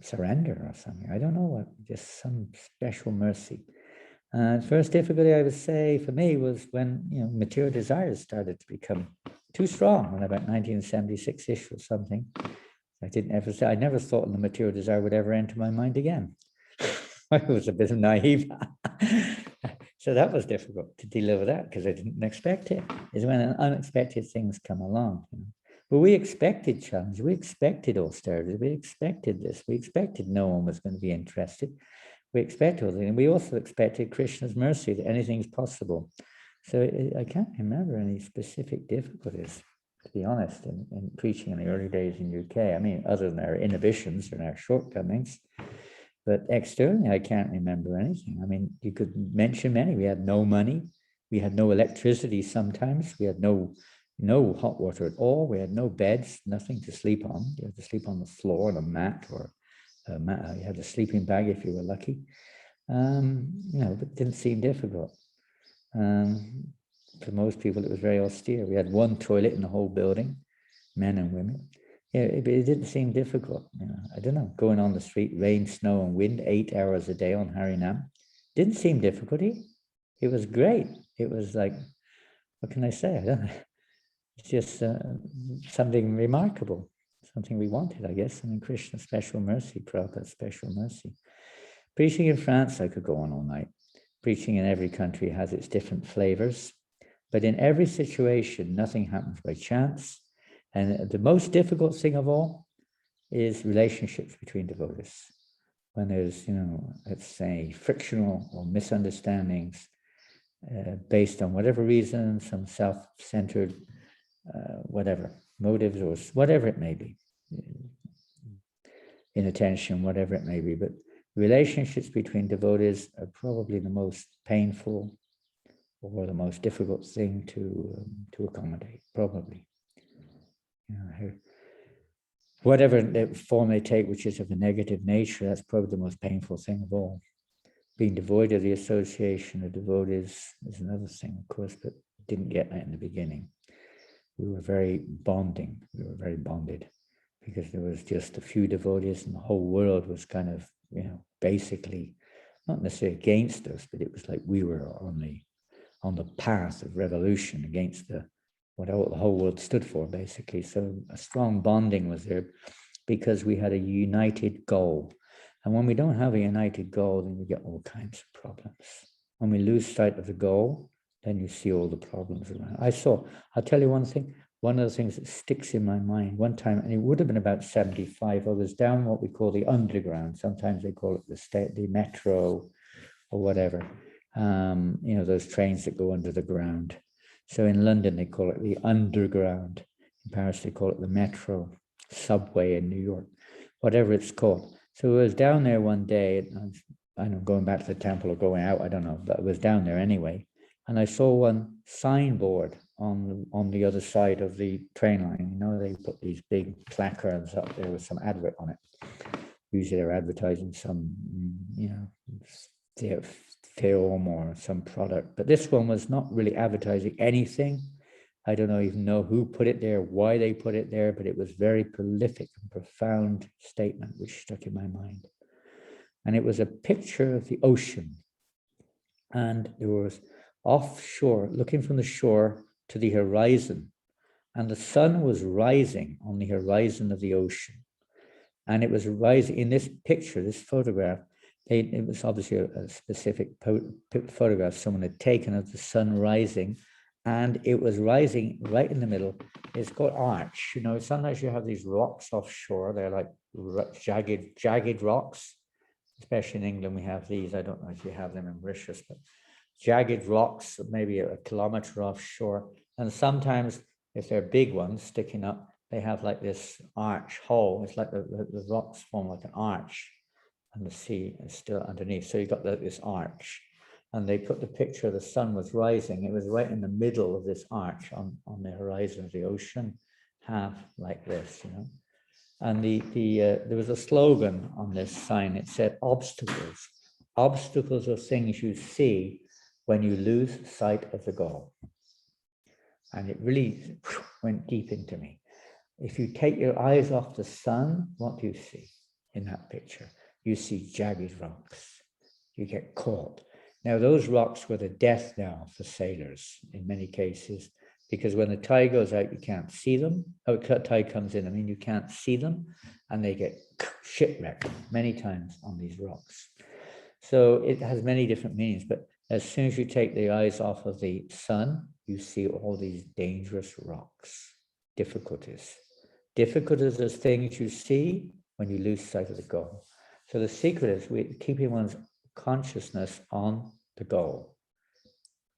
surrender or something. I don't know what, just some special mercy. First difficulty I would say for me was when, you know, material desires started to become too strong, when about 1976-ish or something. I never thought the material desire would ever enter my mind again. I was a bit naive. So that was difficult to deal with that because I didn't expect it. It's when unexpected things come along. You know. But we expected challenge, we expected austerity, we expected this, we expected no one was going to be interested. We expected all that, and we also expected Krishna's mercy, that anything's possible. So I can't remember any specific difficulties, to be honest, in preaching in the early days in UK. I mean, other than our inhibitions and our shortcomings. But externally, I can't remember anything. I mean, you could mention many. We had no money. We had no electricity sometimes. We had no hot water at all. We had no beds, nothing to sleep on. You had to sleep on the floor on a mat, or you had a sleeping bag if you were lucky. You know, but it didn't seem difficult. For most people, it was very austere. We had one toilet in the whole building, men and women. Yeah, it didn't seem difficult. You know, I don't know, going on the street, rain, snow, and wind, 8 hours a day on Harinam, didn't seem difficulty. It was great. It was like, what can I say? I don't know. It's just something remarkable, something we wanted, I guess. I mean, Krishna's special mercy, Prabhupada's special mercy. Preaching in France, I could go on all night. Preaching in every country has its different flavors, but in every situation, nothing happens by chance. And the most difficult thing of all is relationships between devotees. When there's, you know, let's say frictional or misunderstandings based on whatever reason, some self-centered, whatever, motives or whatever it may be, inattention, whatever it may be. But relationships between devotees are probably the most painful or the most difficult thing to accommodate, probably. You know, whatever form they take, which is of a negative nature, that's probably the most painful thing of all. Being devoid of the association of devotees is another thing, of course, but didn't get that in the beginning. We were very bonding. We were very bonded because there was just a few devotees and the whole world was kind of, you know, basically not necessarily against us, but it was like we were on the path of revolution against what the whole world stood for, basically. So a strong bonding was there because we had a united goal. And when we don't have a united goal, then we get all kinds of problems. When we lose sight of the goal, then you see all the problems around. I'll tell you one thing, one of the things that sticks in my mind, one time, and it would have been about 75, I was down what we call the underground. Sometimes they call it the metro or whatever. You know, those trains that go under the ground. So in London, they call it the underground. In Paris, they call it the metro, subway in New York, whatever it's called. So I was down there one day, I don't know, going back to the temple or going out, I don't know, but I was down there anyway. And I saw one signboard on the other side of the train line. You know, they put these big placards up there with some advert on it. Usually they're advertising some, you know, film or some product. But this one was not really advertising anything. I don't even know who put it there, why they put it there, but it was very prolific and profound statement which stuck in my mind. And it was a picture of the ocean. And there was offshore, looking from the shore to the horizon. And the sun was rising on the horizon of the ocean. And it was rising in this picture, this photograph. It was obviously a specific photograph someone had taken of the sun rising. And it was rising right in the middle. It's called arch. You know, sometimes you have these rocks offshore. They're like jagged rocks. Especially in England, we have these. I don't know if you have them in Mauritius, but jagged rocks, maybe a kilometer offshore. And sometimes, if they're big ones sticking up, they have like this arch hole. It's like the rocks form like an arch, and the sea is still underneath. So you've got this arch. And they put the picture of the sun was rising. It was right in the middle of this arch on the horizon of the ocean, half like this, you know. And there was a slogan on this sign. It said, obstacles. Obstacles are things you see when you lose sight of the goal. And it really went deep into me. If you take your eyes off the sun, what do you see in that picture? You see jagged rocks. You get caught. Now, those rocks were the death knell for sailors in many cases, because when the tide goes out, you can't see them. Oh, tide comes in, I mean, you can't see them, and they get shipwrecked many times on these rocks. So it has many different meanings, but as soon as you take the eyes off of the sun, you see all these dangerous rocks, difficulties. Difficulties are things you see when you lose sight of the goal. So the secret is keeping one's consciousness on the goal.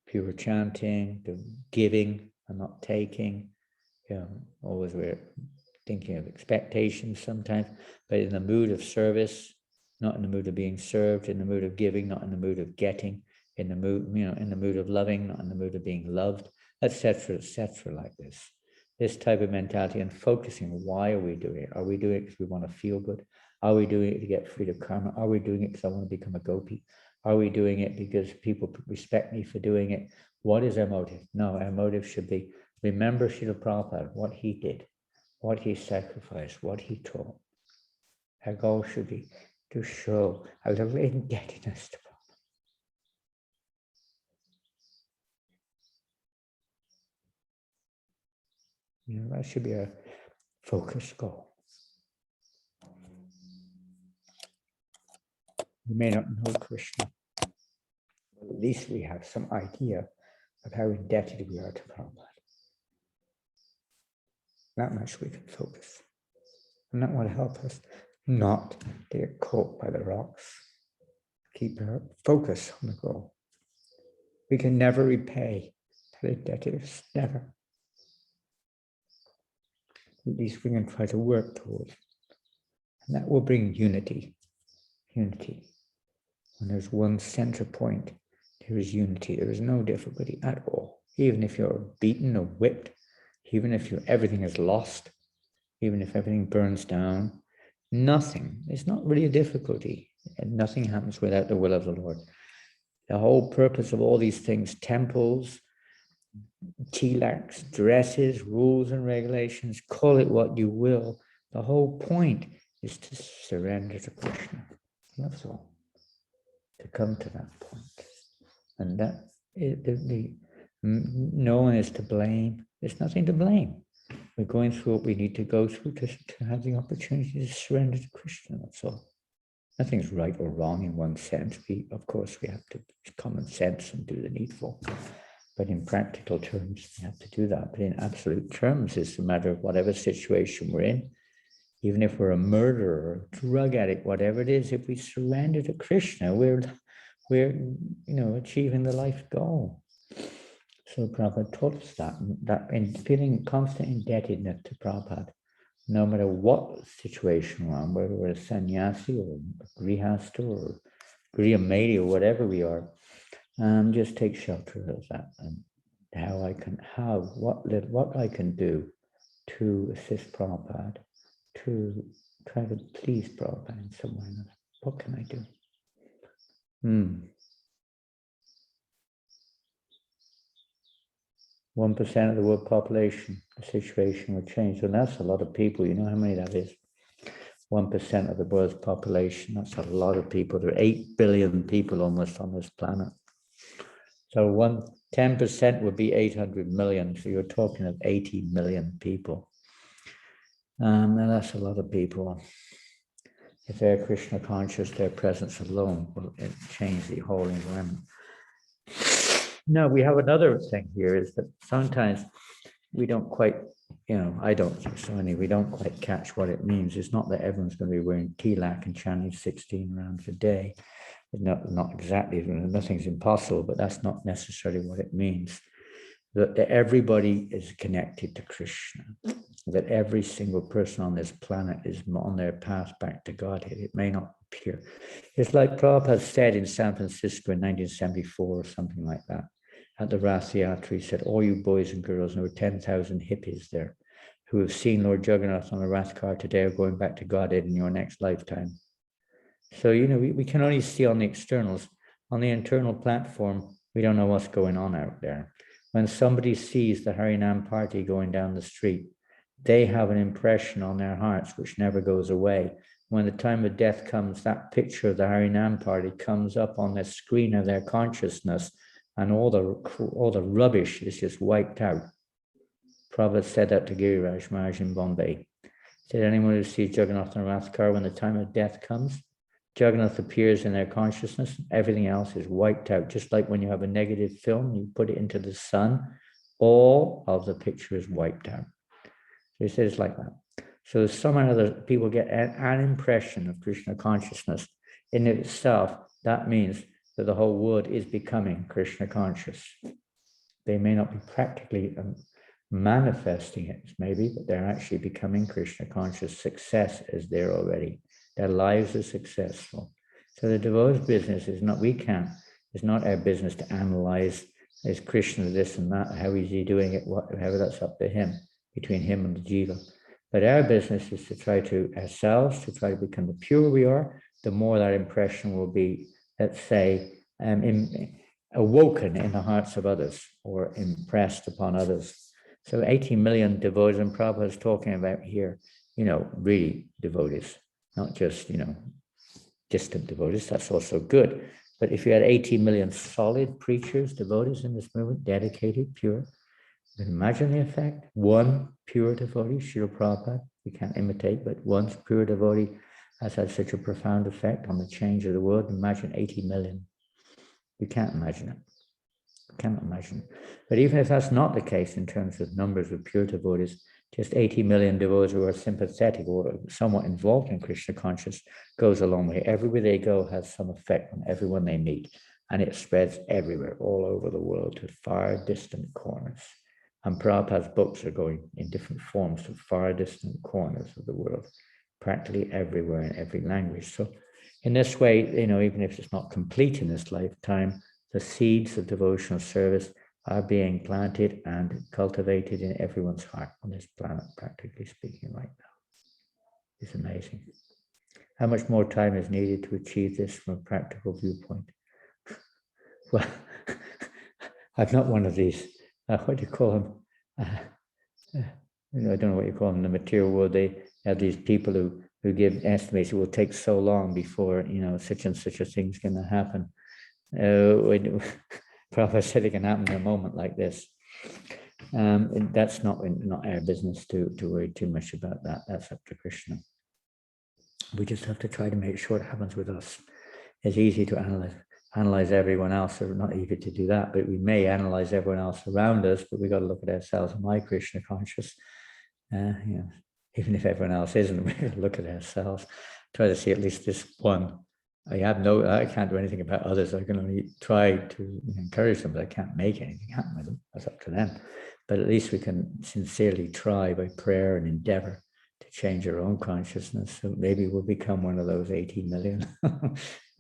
Pure chanting, the giving and not taking. You know, always we're thinking of expectations sometimes, but in the mood of service, not in the mood of being served, in the mood of giving, not in the mood of getting, in the mood, you know, in the mood of loving, not in the mood of being loved, etc., like this. This type of mentality and focusing, why are we doing it? Are we doing it because we want to feel good? Are we doing it to get free of karma? Are we doing it because I want to become a gopi? Are we doing it because people respect me for doing it? What is our motive? No, our motive should be, remember Srila Prabhupada, what he did, what he sacrificed, what he taught. Our goal should be to show a little indebtedness to Prabhupada. You know, that should be a focused goal. We may not know Krishna, but at least we have some idea of how indebted we are to Prabhupada. That much we can focus. And that will help us not to get caught by the rocks. Keep our focus on the goal. We can never repay that indebtedness, never. At least we can try to work towards. And that will bring unity. Unity. When there's one center point, there is unity. There is no difficulty at all. Even if you're beaten or whipped, even if everything is lost, even if everything burns down, nothing. It's not really a difficulty. And nothing happens without the will of the Lord. The whole purpose of all these things, temples, tilaks, dresses, rules and regulations, call it what you will. The whole point is to surrender to Krishna. That's all. To come to that point. And that no one is to blame. There's nothing to blame. We're going through what we need to go through to have the opportunity to surrender to Krishna. That's all. Nothing's right or wrong in one sense. Of course, we have to use common sense and do the needful. But in practical terms, we have to do that. But in absolute terms, it's a matter of whatever situation we're in. Even if we're a murderer, drug addict, whatever it is, if we surrender to Krishna, we're we're, achieving the life goal. So Prabhupada taught us that in feeling constant indebtedness to Prabhupada, no matter what situation we're in, whether we're a sannyasi or a grihasta or griyamedi or whatever we are, just take shelter of that, and what I can do to assist Prabhupada, to try to please Prabhupada in some way. What can I do? 1% of the world population, the situation will change. And that's a lot of people. You know how many that is? 1% of the world's population. That's a lot of people. There are 8 billion people almost on this planet. So 10% would be 800 million. So you're talking of 80 million people. And that's a lot of people. If they're Krishna conscious, their presence alone will change the whole environment. No, we have another thing here is that sometimes we don't quite, I don't think so anyway, we don't quite catch what it means. It's not that everyone's going to be wearing tilak and chanting 16 rounds a day. Not exactly, nothing's impossible, but that's not necessarily what it means. That everybody is connected to Krishna, that every single person on this planet is on their path back to Godhead. It may not appear. It's like Prabhupada said in San Francisco in 1974 or something like that. At the Rath Yatra, he said, all you boys and girls, and there were 10,000 hippies there, who have seen Lord Jagannath on a Rath car today are going back to Godhead in your next lifetime. So, we can only see on the externals. On the internal platform, we don't know what's going on out there. When somebody sees the Harinam party going down the street, they have an impression on their hearts which never goes away. When the time of death comes, that picture of the Harinam party comes up on the screen of their consciousness, and all the rubbish is just wiped out. Prabhupada said that to Giriraj Maharaj in Bombay. He said, anyone who sees Jagannath on a Rath car, when the time of death comes, Jagannath appears in their consciousness, everything else is wiped out. Just like when you have a negative film, you put it into the sun, all of the picture is wiped out. So he says like that. So somehow or other, people get an impression of Krishna consciousness. In itself, that means that the whole world is becoming Krishna conscious. They may not be practically manifesting it, maybe, but they're actually becoming Krishna conscious. Success is there already. Their lives are successful. So the devotee's business is not, it's not our business to analyze, is Krishna this and that, how is he doing it, whatever, that's up to him, between him and the jiva. But our business is to try to become the purer we are, the more that impression will be, let's say, awoken in the hearts of others or impressed upon others. So 18 million devotees, and Prabhupada is talking about here, really devotees, not just, distant devotees. That's also good. But if you had 18 million solid preachers, devotees in this movement, dedicated, pure, you can imagine the effect. One pure devotee, Srila Prabhupada, we can't imitate, but one pure devotee has had such a profound effect on the change of the world. Imagine 80 million. You can't imagine it. You cannot imagine it. But even if that's not the case in terms of numbers of pure devotees, just 80 million devotees who are sympathetic or somewhat involved in Krishna consciousness goes a long way. Everywhere they go has some effect on everyone they meet. And it spreads everywhere, all over the world, to far distant corners. And Prabhupada's books are going in different forms to far distant corners of the world, practically everywhere in every language. So in this way, even if it's not complete in this lifetime, the seeds of devotional service are being planted and cultivated in everyone's heart on this planet, practically speaking, right now. It's amazing. How much more time is needed to achieve this from a practical viewpoint? Well, I'm not one of these, what do you call them? I don't know what you call them in the material world. They have these people who give estimates. It will take so long before, such and such a thing's going to happen. Prabhupada said it can happen in a moment like this. That's not our business to worry too much about that. That's up to Krishna. We just have to try to make sure it happens with us. It's easy to analyze everyone else, or not easy to do that, but we may analyze everyone else around us, but we got to look at ourselves. Am I Krishna conscious? Even if everyone else isn't, we look at ourselves, try to see at least this one I can't do anything about others. I can only try to encourage them, but I can't make anything happen with them. That's up to them. But at least we can sincerely try by prayer and endeavor to change our own consciousness. So maybe we'll become one of those 18 million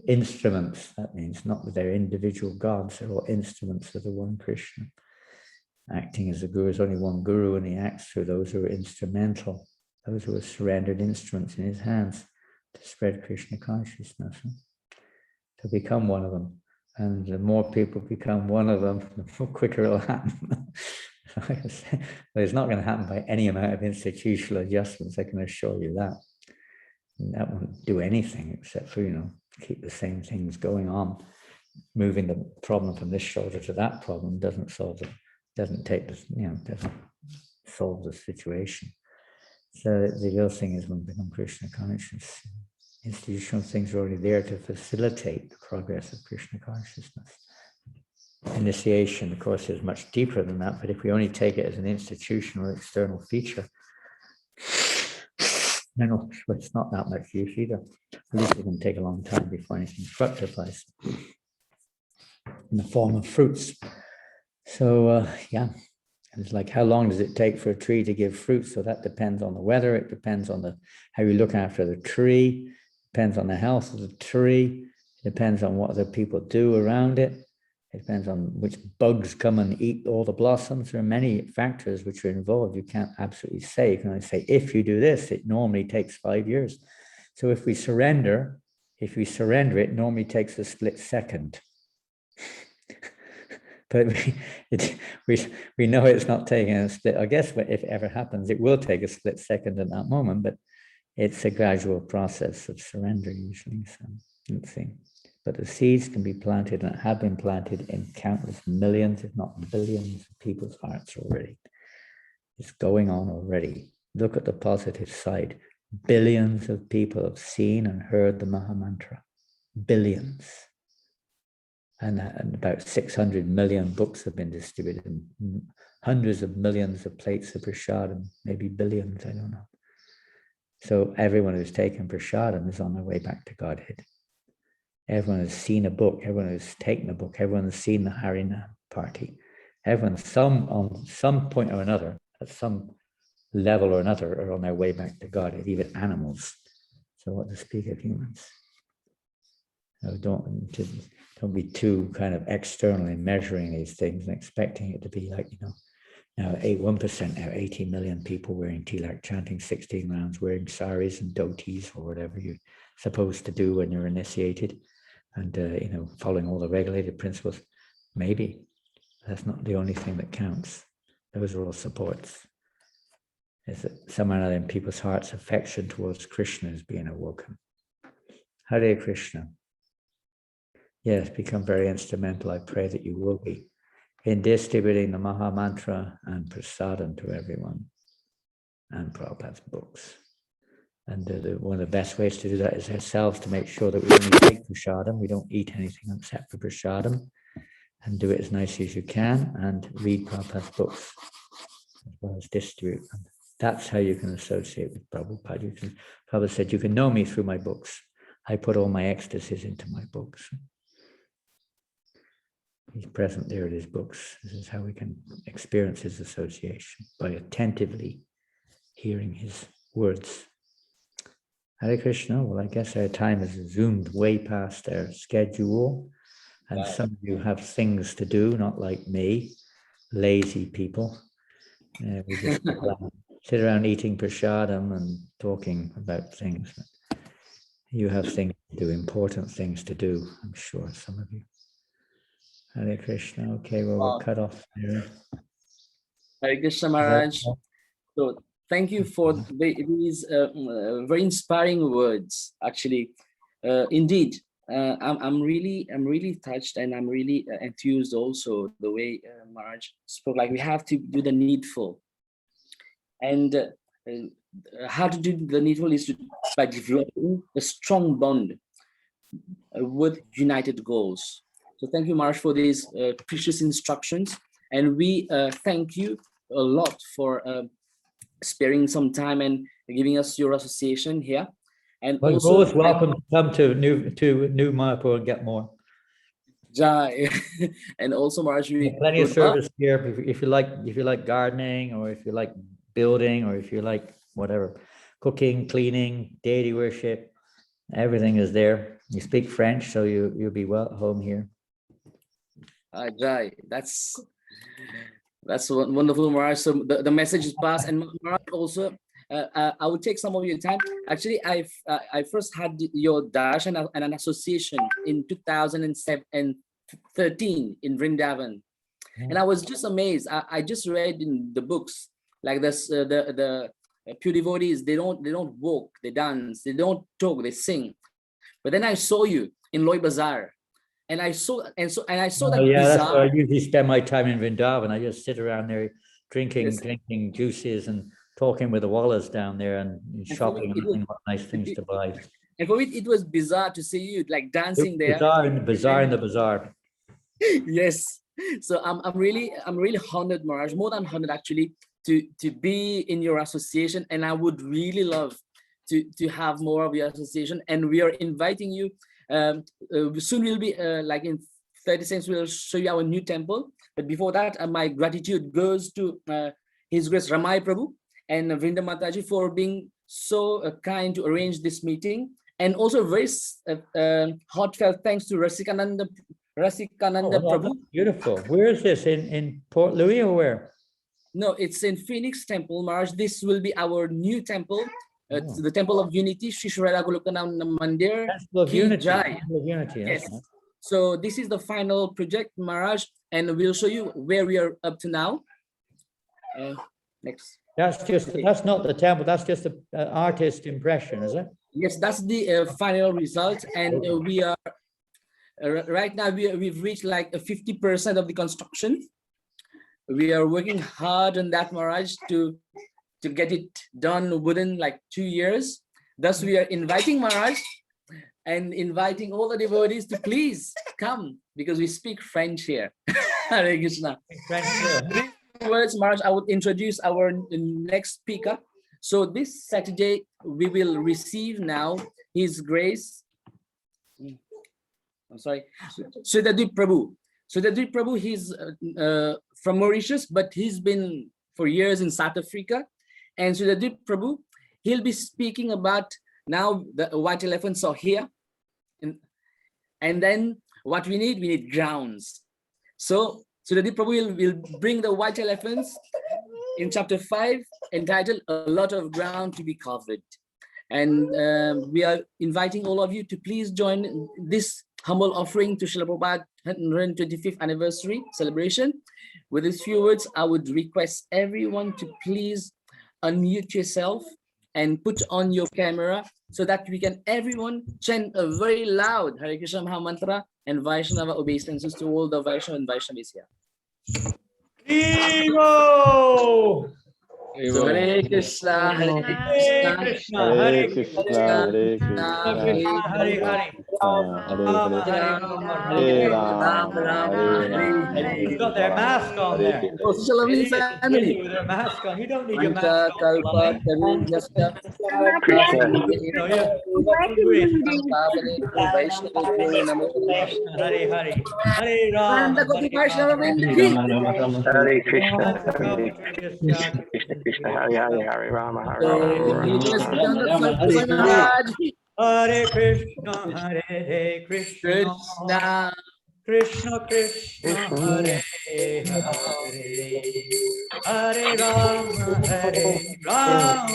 instruments. That means not that they're individual gods, they're all instruments of the one Krishna. Acting as a guru, is only one guru, and he acts through those who are instrumental, those who are surrendered instruments in his hands to spread Krishna consciousness, to become one of them. And the more people become one of them, the more quicker it'll happen. But it's not going to happen by any amount of institutional adjustments, I can assure you that. And that won't do anything except for, keep the same things going on. Moving the problem from this shoulder to that problem doesn't solve doesn't solve the situation. So the real thing is when we become Krishna conscious, institutional things are already there to facilitate the progress of Krishna consciousness. Initiation, of course, is much deeper than that, but if we only take it as an institutional or external feature, then it's not that much use either. At least it can take a long time before anything fructifies in the form of fruits. So, it's like, how long does it take for a tree to give fruit? So that depends on the weather. It depends on how you look after the tree. Depends on the health of the tree. It depends on what other people do around it. It depends on which bugs come and eat all the blossoms. There are many factors which are involved. You can't absolutely say. You can only say, if you do this, it normally takes 5 years. So if we surrender, it normally takes a split second. But we know it's not taking a split. I guess if it ever happens, it will take a split second at that moment, but it's a gradual process of surrender usually. So let's see. But the seeds can be planted and have been planted in countless millions, if not billions of people's hearts already. It's going on already. Look at the positive side. Billions of people have seen and heard the Mahamantra. Billions. And about 600 million books have been distributed, and hundreds of millions of plates of prasadam, maybe billions, I don't know. So everyone who's taken prasadam is on their way back to Godhead. Everyone has seen a book, everyone has taken a book, everyone has seen the Harinam party. Everyone, on some point or another, at some level or another, are on their way back to Godhead, even animals. So what to speak of humans? No, don't be too kind of externally measuring these things and expecting it to be like, now 1%, now 80 million people wearing tilak, chanting 16 rounds, wearing saris and dhotis or whatever you're supposed to do when you're initiated, and following all the regulated principles. Maybe that's not the only thing that counts. Those are all supports. Is that somewhere or other in people's hearts, affection towards Krishna is being awoken. Hare Krishna. Yes, become very instrumental. I pray that you will be in distributing the Maha Mantra and prasadam to everyone, and Prabhupada's books. And one of the best ways to do that is ourselves to make sure that we only take prasadam, we don't eat anything except for prasadam, and do it as nicely as you can, and read Prabhupada's books as well as distribute them. That's how you can associate with Prabhupada. Prabhupada said, you can know me through my books. I put all my ecstasies into my books. He's present there in his books. This is how we can experience his association, by attentively hearing his words. Hare Krishna. Well, I guess our time has zoomed way past our schedule, and some of you have things to do, not like me, lazy people. We just sit around eating prasadam and talking about things. You have things to do, important things to do, I'm sure, some of you. Hare Krishna. Okay, well, we'll cut off there. Hare Krishna Maharaj. So thank you for these very inspiring words. Actually, indeed, I'm really touched, and I'm really enthused also the way Maharaj spoke. Like, we have to do the needful, and how to do the needful is by developing a strong bond with united goals. So thank you, Maharaj, for these precious instructions. And we thank you a lot for sparing some time and giving us your association here. And Well, you're also, always welcome to come to New Mayapur and get more. Jai. And also, Maharaj, we There's plenty of would service here if you like gardening, or if you like building, or if you like whatever, cooking, cleaning, deity worship, everything is there. You speak French, so you'll be well at home here. Jai, that's wonderful, Maharaj. So the message is passed, and Maharaj also, I would take some of your time. Actually, I first had your darshan and an association in 2013 in Vrindavan, and I was just amazed. I just read in the books like this, the pure devotees, they don't walk, they dance, they don't talk, they sing. But then I saw you in Loy Bazaar. And I saw that Yeah, that's where I bizarre. usually spend my time in Vrindavan. I just sit around there drinking Yes. drinking juices and talking with the wallahs down there and And for me, shopping it and was- seeing what nice things to buy. And for me, it was bizarre to see you like dancing there. Bazaar in the bazaar. Yes. So I'm really honored, Maharaj, more than honored actually, to be in your association. And I would really love to have more of your association. And we are inviting you. Soon we'll be like in 30 seconds, we'll show you our new temple. But before that, my gratitude goes to His Grace Ramai Prabhu and Vrinda Mataji for being so kind to arrange this meeting. And also very heartfelt thanks to Rasikananda Oh, Prabhu. that's beautiful. Where is this? In Port Louis or where? No, it's in Phoenix Temple, Maharaj. This will be our new temple, Oh. the Temple of Unity, Sri Srila Golokanam Mandir. Temple of Ki Unity. Jai. Temple of Unity. Yes. That's nice. So this is the final project, Maharaj, and we'll show you where we are up to now. Next. That's not the temple. That's just an artist impression, is it? Yes, that's the final result, and we are right now. We've reached like 50% of the construction. We are working hard on that, Maharaj, to get it done within like 2 years. Thus, we are inviting Maharaj and inviting all the devotees to please come, because we speak French here. Hare Krishna. French, yeah. Words, Maharaj, I would introduce our next speaker. So this Saturday, we will receive now His Grace. I'm sorry, Sridhar Prabhu. Sridhar Prabhu, he's from Mauritius, but he's been for years in South Africa. And Sridhar Prabhu, he'll be speaking about now the white elephants are here. And then what we need grounds. So Sridhar Prabhu will bring the white elephants in chapter 5, entitled A Lot of Ground to be Covered. And we are inviting all of you to please join this humble offering to Srila Prabhupada 125th anniversary celebration. With these few words, I would request everyone to please unmute yourself and put on your camera so that we can everyone chant a very loud Hare Krishna Maha Mantra and Vaishnava obeisances to all the Vaishnava and Vaishnavis here. Hero! So Hare Krishna, Hare Hare Krishna, Krishna, Hare Hare Krishna, Krishna, Hare Krishna, Krishna, Hare Hare. Hare Rama, Hare, Hare Ram, Rama, Hare Ram, Rama, Ram, Hare Hare Rama, Hare. You've got their mask on Hare there. Krishna. Oh, such a lovely Busy family. with their mask on. You don't need your mask Mancha on, Kalpa Lavin. Tarunjasta Krishna. No, yeah. Vaishnava Namo Krishna, Hare Hare. Hare Rama, Nanda Koti Vaishnava Hare Hare Krishna, Rama. Krishna Krishna, Hare Hare, Hare Rama, Hare Hare Krishna, Hare Krishna, Krishna Krishna Krishna, Hare Hare, Hare Rama,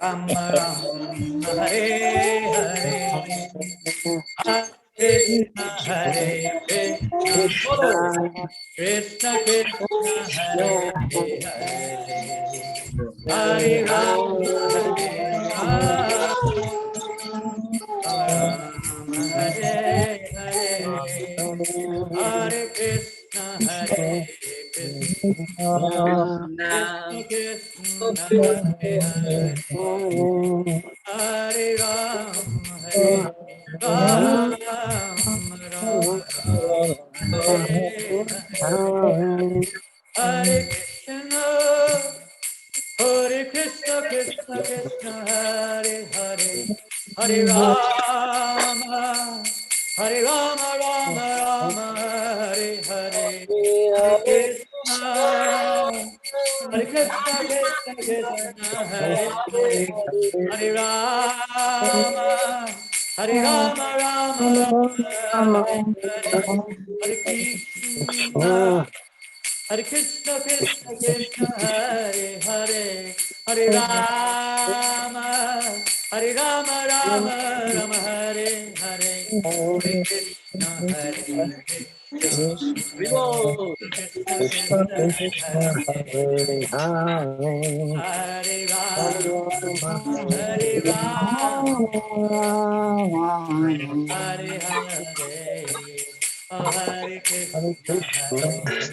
Rama Rama, Hare Hare, Krishna Hare Krishna, Krishna Krishna, Hare Hare, Hare Rama, Hare Hare, Hare Krishna, Hare Krishna, Krishna Hare Hare, Hare Rama, Hare Rama, Rama Hare Krishna, Hare Krishna, Krishna Krishna, Hare Hare. Rama, Hare Rama, Rama Rama, Hare Hare, Hare Krishna, Hare Krishna, Krishna Krishna, Hare Hare, Hare Rama, Hare Rama, Rama Rama, Hare Hare, Hare Krishna, Hare Krishna, Krishna Krishna, Hare Hare, Hare Rama, Hare Rama, Rama Rama, Hare Hare, Hare Krishna, Hare Krishna, Vivo. Krishna Krishna Krishna, Krishna Hare Hare Hare Hare Rama, Rama Hare Rama, Hare Hare Hare, oh Hare Hare Krishna, Krishna Hare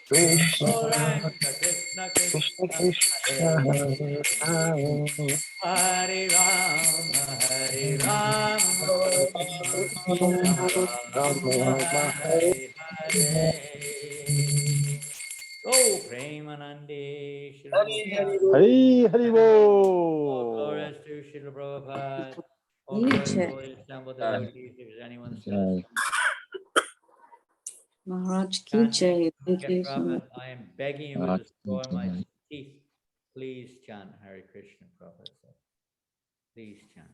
Krishna Oh Rama, Krishna Krishna Krishna, Krishna Hare Hare Hare Hare Rama, Hare Rama, Rama Rama, Hare Hare. Oh, Premanande, Srila Prabhupada. Hari Bo. All glories to Srila Prabhupada. All You glories too. to all the assembled devotees. If there's anyone still Jai. Maharaj ki chanting, jai. Thank get you so Prabhupada, much. I am begging you with the sore of my teeth. Please chant Hare Krishna, Prabhupada said. Please chant.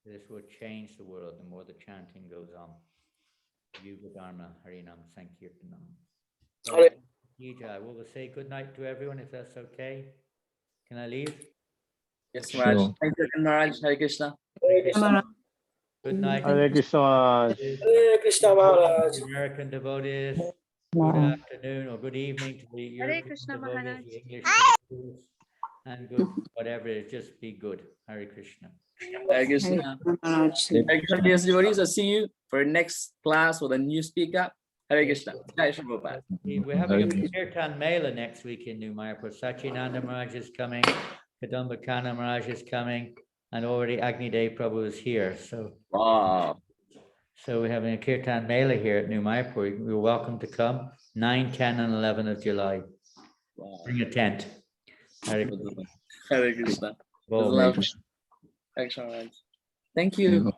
This will change the world the more the chanting goes on. Yuga Dharma, Harinam, Sankirtanam. Hare. We'll say good night to everyone if that's okay. Can I leave? Yes, Maharaj. Sure. Thank you, Maharaj. Hare Krishna. Hare Krishna. Maharaj, Good night. Hare Krishna Maharaj. Hare Krishna Maharaj. The American devotees. Good afternoon or good evening to the European Krishna, devotees, Maharaj. the English devotees, and good whatever it is, just be good. Hare Krishna. Hare Krishna. Maharaj. Hare Krishna, dear devotees. I'll see you for next class with a new speaker. Hare Krishna. Jai Shri Prabhupada. We're having a Kirtan Mela next week in New Mayapur. Sachinanda Maharaj is coming, Kadamba Kana Maharaj is coming, and already Agni Dev Prabhu is here. Wow. So we're having a Kirtan Mela here at New Mayapur. You're welcome to come 9, 10, and 11 of July. Wow. Bring a tent. Hare Hare Krishna. Krishna. Hare Krishna, Maharaj. Thank you.